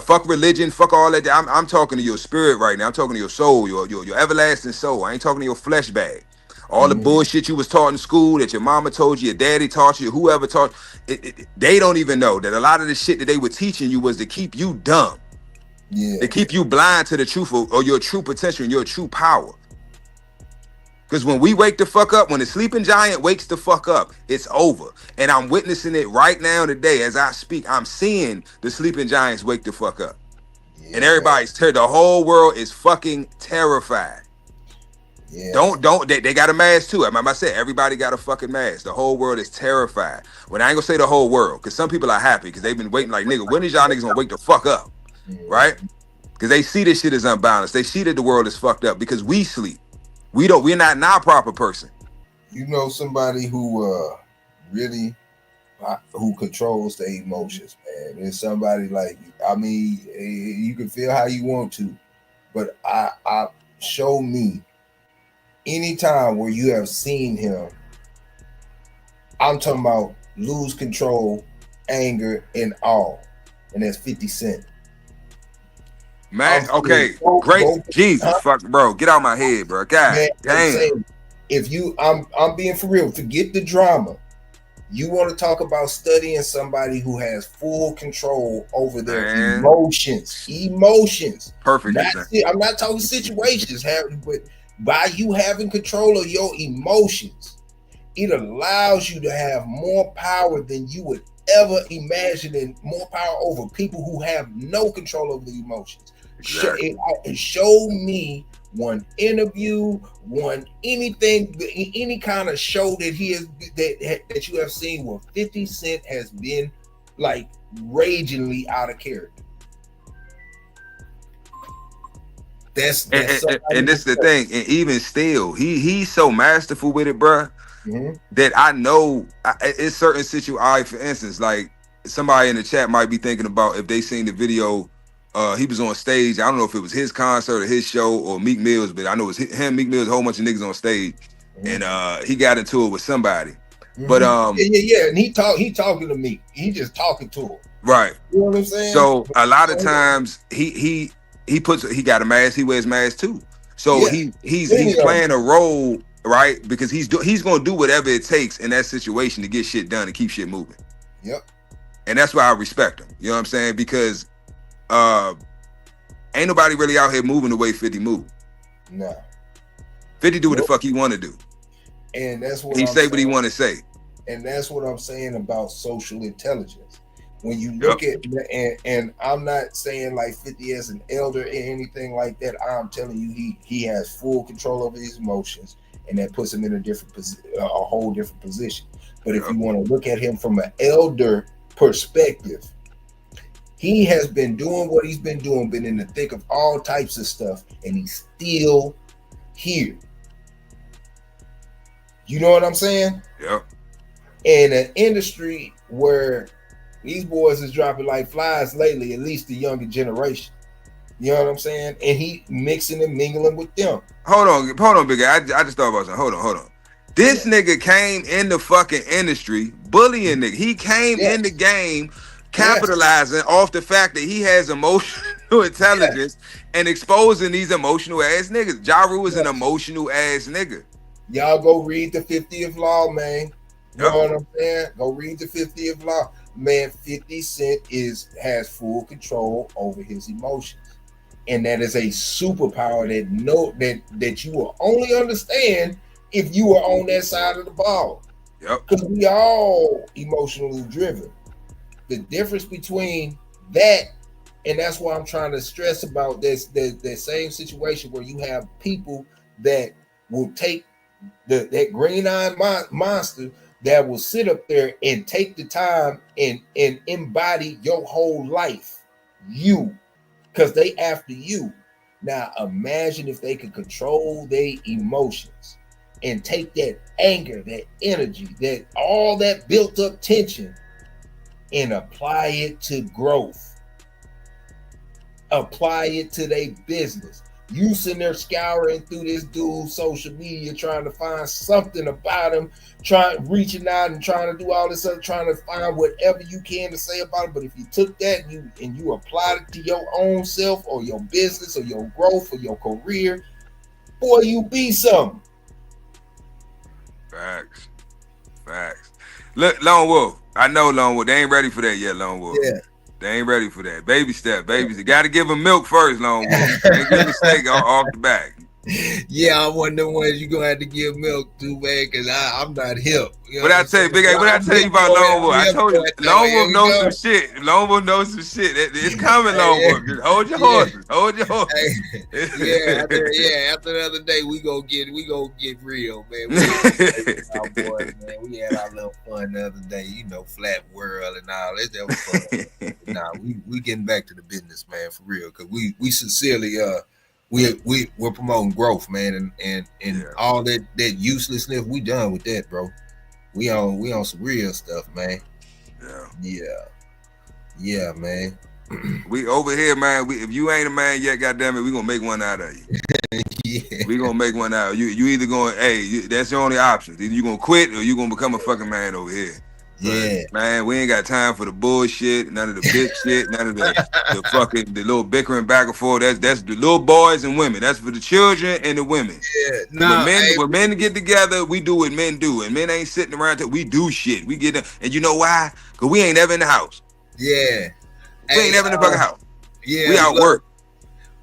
Fuck religion, fuck all that. I'm talking to your spirit right now. I'm talking to your soul, your everlasting soul. I ain't talking to your flesh bag. All the bullshit you was taught in school that your mama told you, your daddy taught you, whoever taught they don't even know that a lot of the shit that they were teaching you was to keep you dumb. Yeah. To keep you blind to the truth or your true potential and your true power. Because when we wake the fuck up, when the sleeping giant wakes the fuck up, it's over. And I'm witnessing it right now today as I speak. I'm seeing the sleeping giants wake the fuck up. Yeah. And everybody's the whole world is fucking terrified. Yeah. They got a mask too. I said, everybody got a fucking mask. The whole world is terrified. When I ain't gonna say the whole world, because some people are happy because they've been waiting like, nigga, when is y'all niggas gonna wake the fuck up? Right? Because they see this shit is unbalanced. They see that the world is fucked up because we sleep. We're not now proper person. You know somebody who really who controls the emotions, man. It's somebody like, I mean, you can feel how you want to, but I show me any time where you have seen him, I'm talking about lose control, anger, and all. And that's 50 Cent. Man, okay, great. Jesus, fuck, bro, get out my head, bro. God damn. If I'm being for real. Forget the drama. You want to talk about studying somebody who has full control over their emotions. Emotions. Perfect. I'm not talking situations, but by you having control of your emotions, it allows you to have more power than you would ever imagine, and more power over people who have no control over the emotions. Exactly. Show me one interview, anything, any kind of show that that you have seen where 50 Cent has been like ragingly out of character. That's and this is the thing. And even still, he's so masterful with it, bruh, that I know it's certain situations. For instance, like somebody in the chat might be thinking about if they seen the video. He was on stage. I don't know if it was his concert or his show or Meek Mill's, but I know it was him, Meek Mill's, a whole bunch of niggas on stage, and he got into it with somebody. But yeah, and he talking to me. He just talking to him. Right. You know what I'm saying? So a lot of times he got a mask. He wears mask too. So he's playing a role, right? Because he's gonna do whatever it takes in that situation to get shit done and keep shit moving. Yep. And that's why I respect him. You know what I'm saying? Because ain't nobody really out here moving the way 50 move. Nah. 50 do what the fuck he want to do. And that's what he say what he want to say. And that's what I'm saying about social intelligence. When you look at, and I'm not saying like 50 as an elder or anything like that. I'm telling you, he has full control over his emotions, and that puts him in a whole different position. But if you want to look at him from an elder perspective, he has been doing what he's been doing, been in the thick of all types of stuff, and he's still here. You know what I'm saying? Yeah. In an industry where these boys is dropping like flies lately, at least the younger generation. You know what I'm saying? And he mixing and mingling with them. Hold on, big guy. I just thought about something. Hold on. This nigga came in the fucking industry bullying nigga. He came in the game capitalizing off the fact that he has emotional intelligence and exposing these emotional ass niggas. Ja Rule is an emotional ass nigga. Y'all go read the 50th Law, man. You know what I'm saying? Go read the 50th Law. Man, 50 Cent has full control over his emotions. And that is a superpower that you will only understand if you are on that side of the ball. Yep. Because we all emotionally driven. The difference between that, and that's why I'm trying to stress about this, that same situation where you have people that will take that green-eyed monster that will sit up there and take the time and embody your whole life, you, because they after you. Now imagine if they could control their emotions and take that anger, that energy, that all that built up tension and apply it to growth. Apply it to their business. You sitting there scouring through this dude's social media trying to find something about him, reaching out and trying to do all this other, trying to find whatever you can to say about him. But if you took that and you applied it to your own self or your business or your growth or your career, boy, you be something. Facts. Look, Lone Wolf. I know Lone Wolf. They ain't ready for that yet, Lone Wolf. Yeah. They ain't ready for that. Baby step, babies. You got to give them milk first, Lone Wolf. Ain't good mistake off the back. Yeah, I'm one of the ones you're gonna have to give milk to, man, because I'm not hip. You know what I tell you, Big A, what I tell you about Lone Wolf? I told you, Lone Wolf knows some shit. Lone Wolf knows some shit. It's coming, Lone Wolf. Just hold your horses. Hold your horses. After the other day, we gonna get real, man. We had our little fun the other day, flat world and all that. That was fun. We getting back to the business, man, for real, because we sincerely we're promoting growth, man, and all that uselessness. We done with that, bro. We on some real stuff, man. Yeah, man. We over here, man. If you ain't a man yet, goddamn it, we gonna make one out of you. We gonna make one out. You either going, that's your only option. Either you gonna quit or you gonna become a fucking man over here. Yeah, man, we ain't got time for the bullshit, none of the bitch shit, none of the fucking the little bickering back and forth. That's the little boys and women. That's for the children and the women. Yeah, when men get together, we do what men do, and men ain't sitting around till we do shit. We get them, and you know why? Because we ain't never in the house. Yeah, we ain't never in the fucking house. Yeah, we out work.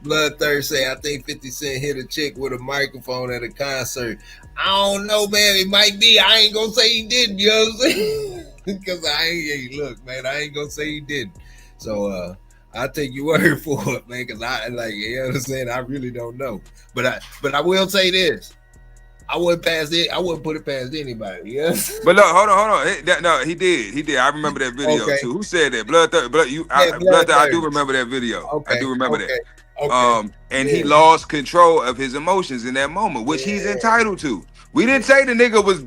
Bloodthirst say, I think 50 Cent hit a chick with a microphone at a concert. I don't know, man. It might be. I ain't gonna say he didn't. You know what I'm saying? Because I ain't gonna say he didn't. So I'll take your word for it, man. Because you know what I'm saying? I really don't know. But I will say this. I wouldn't put it past anybody. Yeah. But look, hold on. No, he did. I remember that video too. Who said that? Bloodthirst. Bloodthirst. I do remember that video. Okay. I do remember that. Okay. And he lost control of his emotions in that moment, which he's entitled to. We didn't say the nigga was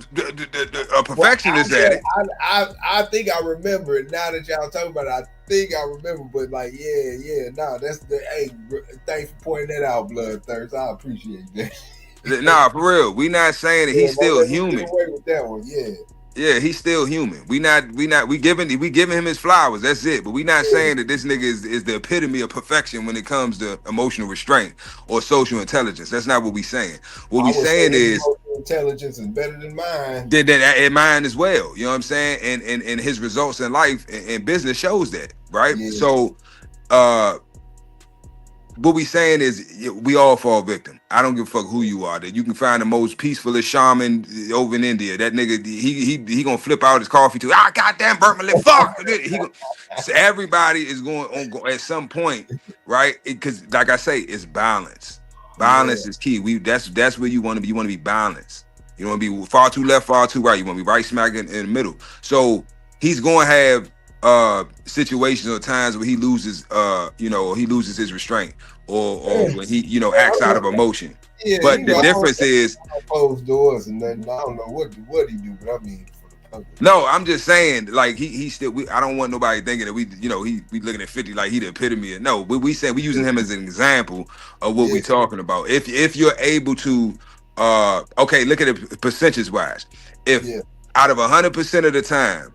a perfectionist at it. I think I remember it now that y'all talking about it. I think I remember, but that's the thanks for pointing that out, Bloodthirst. I appreciate that. Nah, for real. We not saying that he's still human. Get away with that one, Yeah, he's still human. We giving him his flowers. That's it. But we not saying that this nigga is the epitome of perfection when it comes to emotional restraint or social intelligence. That's not what we saying. What we saying is intelligence is better than mine. Than mine as well. You know what I'm saying? And his results in life and business shows that, right? Yeah. So what we saying is we all fall victim. I don't give a fuck who you are. That you can find the most peacefulest shaman over in India. That nigga, he gonna flip out his coffee too. Ah, goddamn, burnt my lip. Fuck. So everybody is going on at some point, right? Because like I say, it's balance. Balance is key. That's where you want to be. You want to be balanced. You want to be far too left, far too right. You want to be right smack in the middle. So he's going to have situations or times where he loses he loses his restraint or when he acts out of emotion. But the difference is closed doors and then I don't know what he do, but I mean for the public. No, I'm just saying, like he still. I don't want nobody thinking that we looking at 50 like he the epitome. No, we saying we using him as an example of what we talking about. If you're able to, okay, look at it percentage wise. If out of 100% of the time,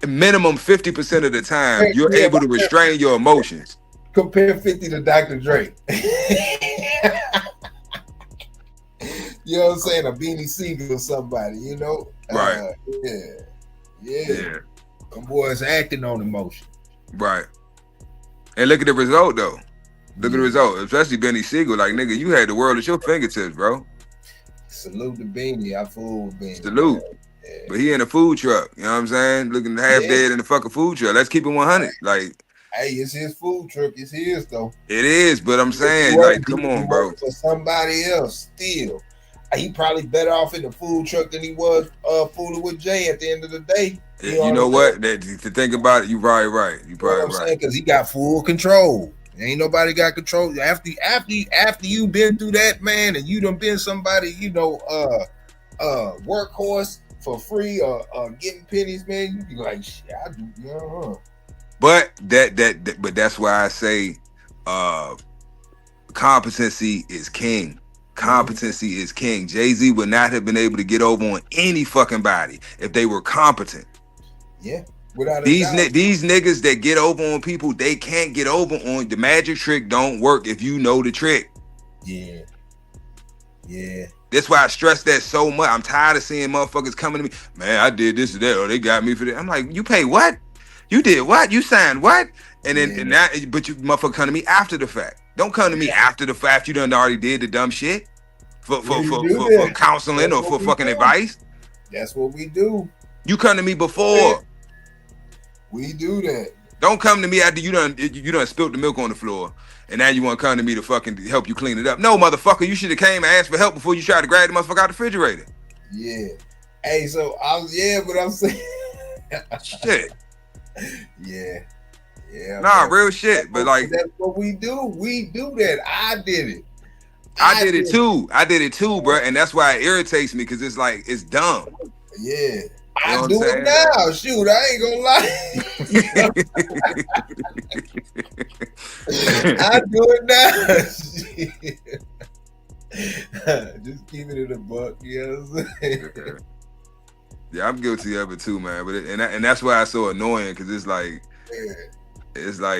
minimum 50% of the time, you're able to restrain your emotions. Compare 50 to Dr. Dre. You know what I'm saying? A Beanie Siegel or somebody, you know? Right. Yeah. Them boys acting on emotion. Right. And look at the result, though. Look at the result, especially Beanie Siegel. Like, nigga, you had the world at your fingertips, bro. Salute to Beanie. I fool with Beanie. Salute. Yeah. But he in a food truck, you know what I'm saying? Looking half dead in the fucking food truck. Let's keep it 100. Like, hey, it's his food truck. It's his, though. It is, but I'm saying, like, come on, bro. For somebody else, still. He probably better off in the food truck than he was fooling with Jay at the end of the day. You know what? To think about it, you probably right. You probably right. Because he got full control. Ain't nobody got control. After you been through that, man, and you done been somebody, workhorse for free or getting pennies, man, you be like, shit, I do, But but that's why I say competency is king. Competency is king. Jay-Z would not have been able to get over on any fucking body if they were competent. Yeah. These niggas that get over on people, they can't get over on. The magic trick don't work if you know the trick. Yeah. That's why I stress that so much. I'm tired of seeing motherfuckers coming to me, man, I did this or that, or they got me for that. I'm like, you pay what? You did what? You signed what? And then but you motherfucker come to me after the fact. Don't come to me after the fact. You done already did the dumb shit for counseling or for fucking advice. That's what we do. You come to me before. We do that. Don't come to me after you done spilled the milk on the floor, and now you want to come to me to fucking help you clean it up. No, motherfucker, you should have came and asked for help before you tried to grab the motherfucker out the refrigerator. Yeah. Hey, so but I'm saying shit. Yeah. Nah, real shit. But like, that's what we do. We do that. I did it. I did it too. I did it too, bro. And that's why it irritates me, because it's like, it's dumb. Yeah. I do it now. Shoot, I ain't gonna lie. I do it now. Just keep it in a buck, you know what I'm saying? Yeah, I'm guilty of it too, man. But and that's why it's so annoying, because it's like,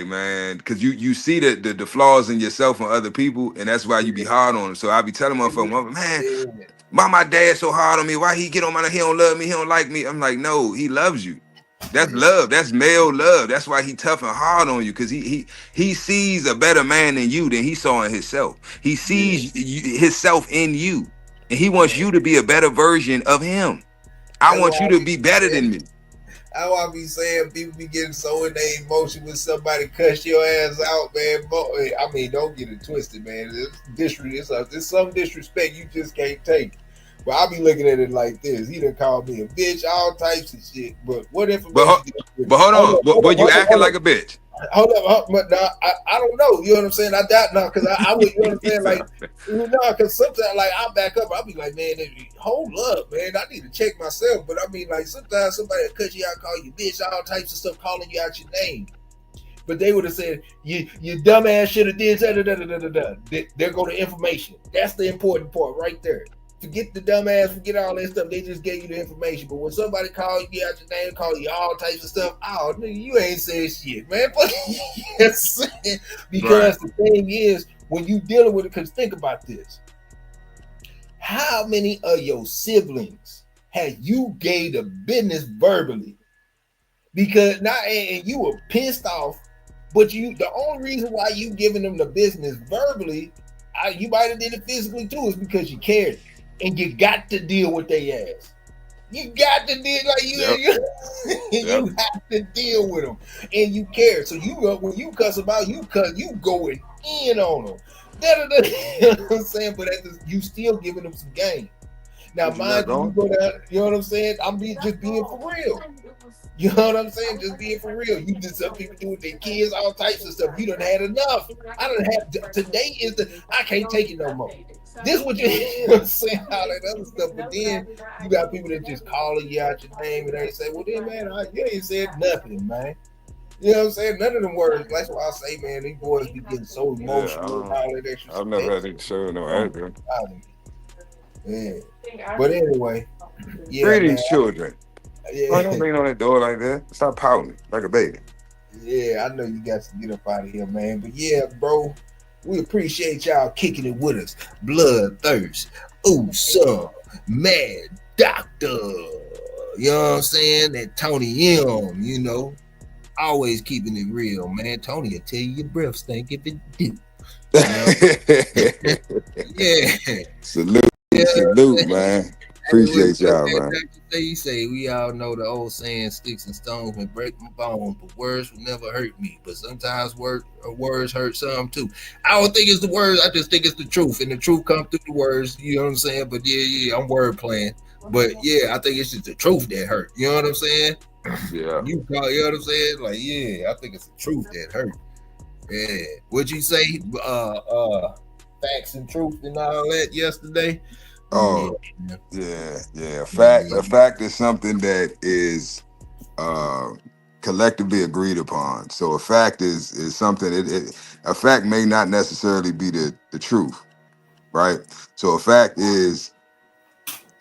man, because you see the flaws in yourself and other people, and that's why you be hard on them. So I be telling motherfuckers, man, why my dad so hard on me? Why he get on my, he don't love me, he don't like me? I'm like, no, he loves you. That's love. That's male love. That's why he tough and hard on you, because he sees a better man than you than he saw in himself. He sees himself in you, and he wants you to be a better version of him. I want you to be better than me. That's why I be saying people be getting so in their emotion when somebody cuss your ass out, man. I mean, don't get it twisted, man. It's some disrespect you just can't take. But I be looking at it like this. He done called me a bitch, all types of shit. But what information? But hold on. But you acting like a bitch. Hold up, but no, I don't know. You know what I'm saying? I doubt now, because I would, you know what I'm saying? Like, because sometimes, like, I'll back up. I'll be like, man, hold up, man. I need to check myself. But I mean, like, sometimes somebody will cut you out, call you bitch, all types of stuff, calling you out your name. But they would have said, you dumbass should have did da. There go the information. That's the important part right there. Forget the dumbass, forget all that stuff. They just gave you the information. But when somebody call you out your name, call you all types of stuff, oh nigga, you ain't saying shit, man. Because the thing is, when you dealing with it, because think about this. How many of your siblings had you gave the business verbally? Because now and you were pissed off, but the only reason why you giving them the business verbally, you might have did it physically too, is because you cared. And you got to deal with their ass. You got to deal you have to deal with them, and you care. So when you cuss them out, you going in on them. You know what I'm saying? But you still giving them some game. Now, mind you go down. You know what I'm saying? I'm just being for real. You know what I'm saying? Just being for real. You did some people do with their kids, all types of stuff. You done had enough. I done had today I can't take it no more. This what you know what I'm saying, all that other stuff. But then you got people that just calling you out your name and they say, well then man, you ain't said nothing, man. You know what I'm saying? None of them words. That's why I say, man, these boys be getting so emotional and all that extra stuff. I've never had to show no anger. Yeah. But anyway, yeah. Free these children. Yeah. Don't lean on that door like that. Stop pouting like a baby. Yeah, I know you got to get up out of here, man. But yeah, bro, we appreciate y'all kicking it with us. Bloodthirst. Ooh, so Mad Doctor. You know what I'm saying? That Tony M, you know. Always keeping it real, man. Tony will tell you your breath stink if it do. Yeah. Salute, man. Appreciate y'all, man. You say we all know the old saying, sticks and stones may break my bones, but words will never hurt me. But sometimes words hurt some too. I don't think it's the words, I just think it's the truth. And the truth comes through the words, you know what I'm saying? But yeah, I'm word playing. But yeah, I think it's just the truth that hurt. You know what I'm saying? Yeah. You know what I'm saying? Like, yeah, I think it's the truth that hurt. Yeah. What'd you say? Facts and truth and all that yesterday? Oh, yeah. A fact is something that is collectively agreed upon. So a fact is something. A fact may not necessarily be the truth, right? So a fact is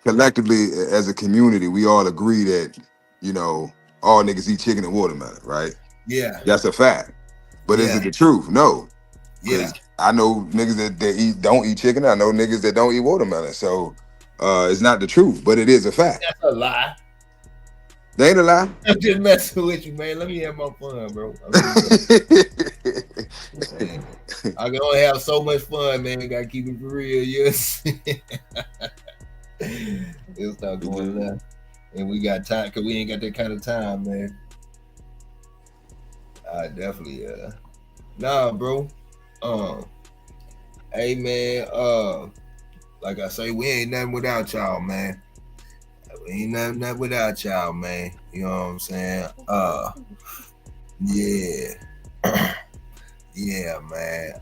collectively as a community, we all agree that all niggas eat chicken and watermelon, right? Yeah, that's a fact. But is it the truth? No. Yeah. I know niggas that don't eat chicken. I know niggas that don't eat watermelon. So it's not the truth, but it is a fact. That's a lie. They ain't a lie. I'm just messing with you, man. Let me have my fun, bro. I can only have so much fun, man. Gotta keep it for real, yes. It'll start going down. And we got time, because we ain't got that kind of time, man. I definitely, nah, bro. Hey, man, like I say, we ain't nothing without y'all, man. We ain't nothing without y'all, man. You know what I'm saying? Yeah. Yeah, man.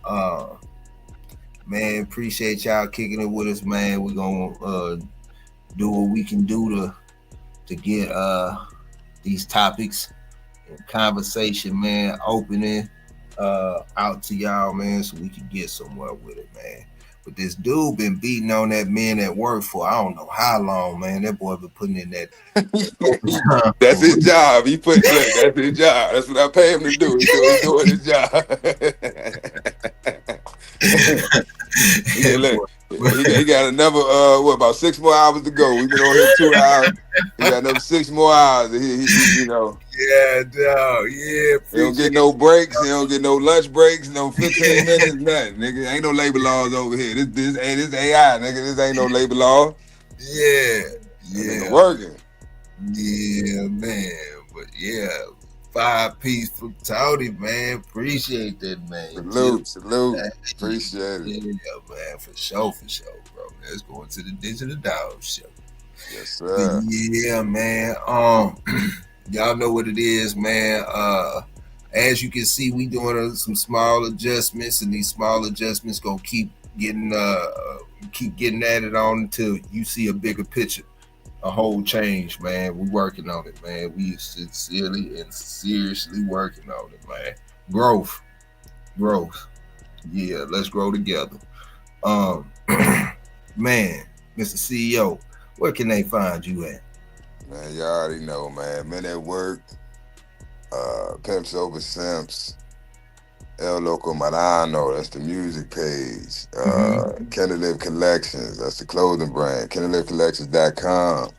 Man, appreciate y'all kicking it with us, man. We're gonna do what we can do to get these topics and conversation, man, opening out to y'all, man, so we can get somewhere with it, man. But this dude been beating on that man at work for I don't know how long, man. That boy been putting in that. That's his job. That's his job. That's what I pay him to do. He's doing his job. He got another about 6 more hours to go. We've been on here 2 hours. He got another 6 more hours. He Yeah, dog. Yeah. He don't get no breaks. He don't get no lunch breaks. No 15 minutes. Nothing, nigga. Ain't no labor laws over here. This AI, nigga. This ain't no labor law. Yeah. Nigga working. Yeah, man. But yeah, 5-piece for Tony, man. Appreciate that, man. Salute. Appreciate it. Yeah, man. For sure, bro. Let's go into the Digital Dog Show. Yes, sir. Yeah, man. Y'all know what it is, man. As you can see, we doing some small adjustments, and these small adjustments gonna keep getting added on until you see a bigger picture, a whole change, man. We working on it, man. We sincerely and seriously working on it, man. Growth. Yeah, let's grow together. Man, Mr. CEO, where can they find you at? Man, you already know, man. Men at Work, Pimps Over Simps, El Loco Marano, that's the music page. Kenny Live Collections, that's the clothing brand. KennyLiveCollections.com.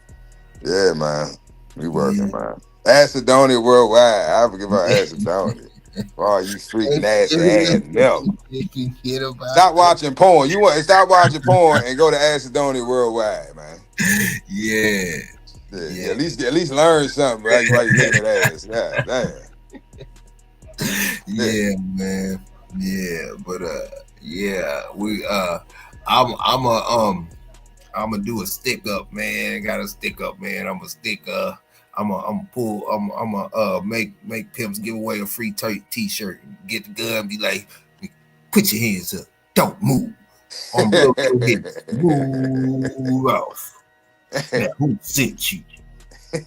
Yeah, man. We working, man. Acidonia Worldwide. I forget about Acidonia. For all you freak nasty ass milk. Stop watching porn. Stop watching porn and go to Acidonia Worldwide, man. Yeah. At least learn something, right? While you looking at ass. Yeah, damn. Yeah, man. Yeah, but I'm gonna do a stick up, man. Got a stick up, man. I'm gonna make pimps give away a free t-shirt. Get the gun, be like, put your hands up, don't move. On move off. Man, who sent you? I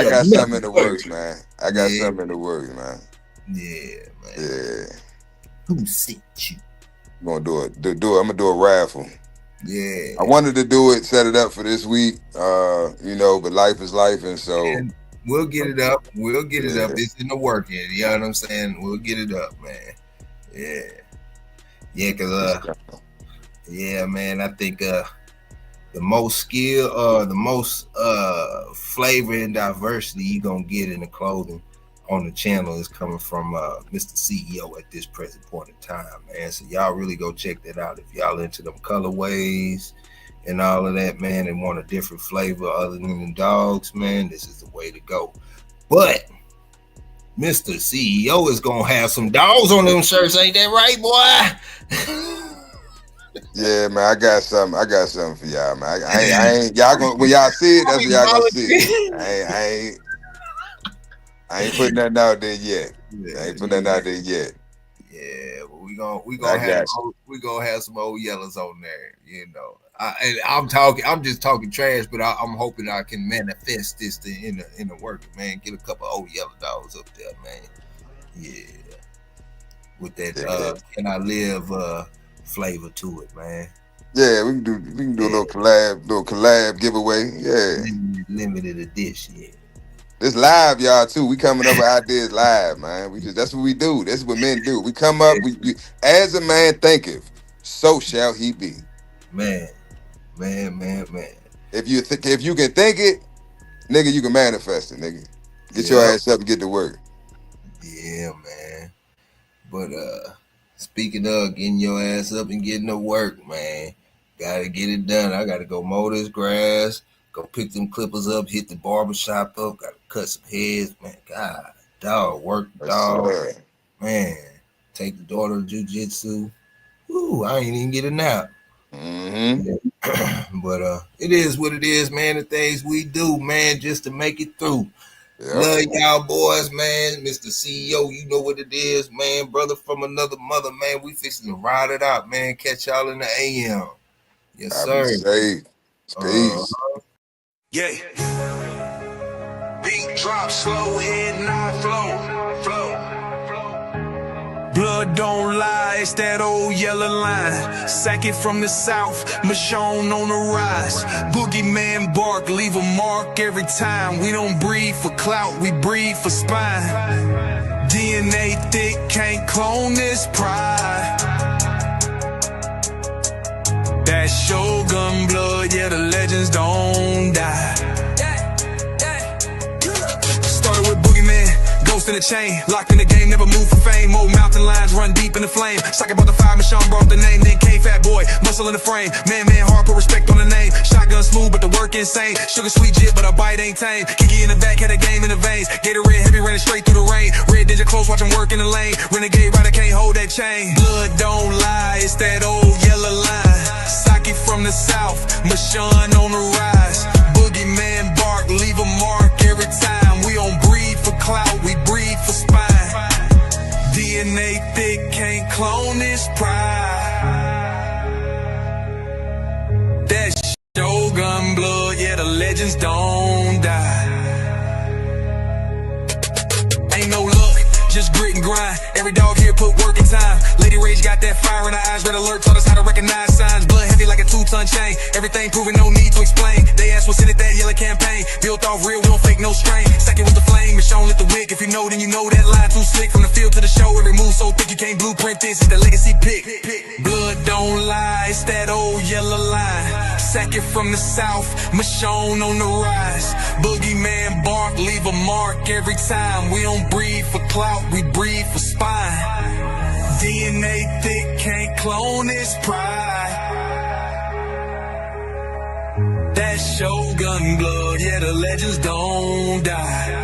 got something in the works, man. Something in the works, man. Yeah, man. Yeah. Who sent you? I'm gonna do it. I'm gonna do a raffle. Yeah. I wanted to do it, set it up for this week, but life is life, and so we'll get it up. We'll get it up. It's in the work, you know what I'm saying? We'll get it up, man. Yeah, cause man, I think the most skill, the most flavor and diversity you're gonna get in the clothing on the channel is coming from Mr. CEO at this present point in time, man. So y'all really go check that out if y'all into them colorways and all of that, man, and want a different flavor other than the dogs, man. This is the way to go. But Mr. CEO is gonna have some dogs on them shirts, ain't that right, boy? Yeah, man, I got something for y'all, man. I ain't y'all gonna when y'all see it, that's what y'all gonna see. I ain't putting nothing out there yet. Yeah, but we gonna have some old yellows on there, you know. I'm just talking trash, but I'm hoping I can manifest this in the work, man. Get a couple old yellow dogs up there, man. Yeah, with that Can I Live flavor to it, man. Yeah, we can do a little collab giveaway. Yeah, limited edition. Yeah. This live, y'all, too. We coming up with ideas live, man. That's what we do. That's what men do. We come up, we as a man thinketh, so shall he be. Man. If you can think it, nigga, you can manifest it, nigga. Get your ass up and get to work. Yeah, man. But speaking of getting your ass up and getting to work, man, gotta get it done. I gotta go mow this grass. Go pick them clippers up, hit the barbershop up, gotta cut some heads, man. God, dog, work, dog. Yes, man, take the daughter to jiu-jitsu. Ooh, I ain't even get a nap. Mm-hmm. But it is what it is, man. The things we do, man, just to make it through. Yep. Love y'all boys, man. Mr. CEO, you know what it is, man. Brother from another mother, man. We fixing to ride it out, man. Catch y'all in the AM. Yes, sir. Peace. Yeah. Beat drop slow, head not flow. Blood don't lie, it's that old yellow line. Sack it from the south, Michonne on the rise. Boogeyman bark, leave a mark every time. We don't breathe for clout, we breathe for spine. DNA thick, can't clone this pride. That Shogun blood, yeah, the legends don't die. Started with Boogeyman, ghost in the chain. Locked in the game, never moved for fame. Old mountain lions run deep in the flame. Sock about the fire, Michonne brought the name. Then came Fat Boy, muscle in the frame. Man, hard, put respect on the name. Shotgun smooth, but the work insane. Sugar sweet jit, but a bite ain't tame. Kiki in the back, had a game in the veins. Gatorade heavy, running straight through the rain. Red Ninja close, watch him work in the lane. Renegade rider can't hold that chain. Blood don't lie, it's that old yellow line. Sock it from the south, Michonne on the rise. Boogeyman bark, leave a mark every time. We don't breathe for clout, we breathe for spine. DNA thick, can't clone this pride. That Shogun blood, yeah, the legends don't die. Ain't no luck, just grit and grind. Every dog here put work in time. Lady Rage got that fire in her eyes. Red alert taught us how to recognize signs. Blood heavy like a 2 two-ton chain. Everything proven, no need to explain. They ask what's in it, that yellow campaign. Built off real, we don't fake no strain. Second with the flame, Michonne lit the wick. If you know, then you know that line too slick. From the field to the show, every move so thick you can't blueprint this. It's the legacy pick. Blood don't lie, it's that old yellow line. Second from the south, Michonne on the rise. Boogeyman bark, leave a mark every time. We don't breathe for clout, we breathe for spine. DNA thick, can't clone this pride. That Shogun blood, yeah, the legends don't die.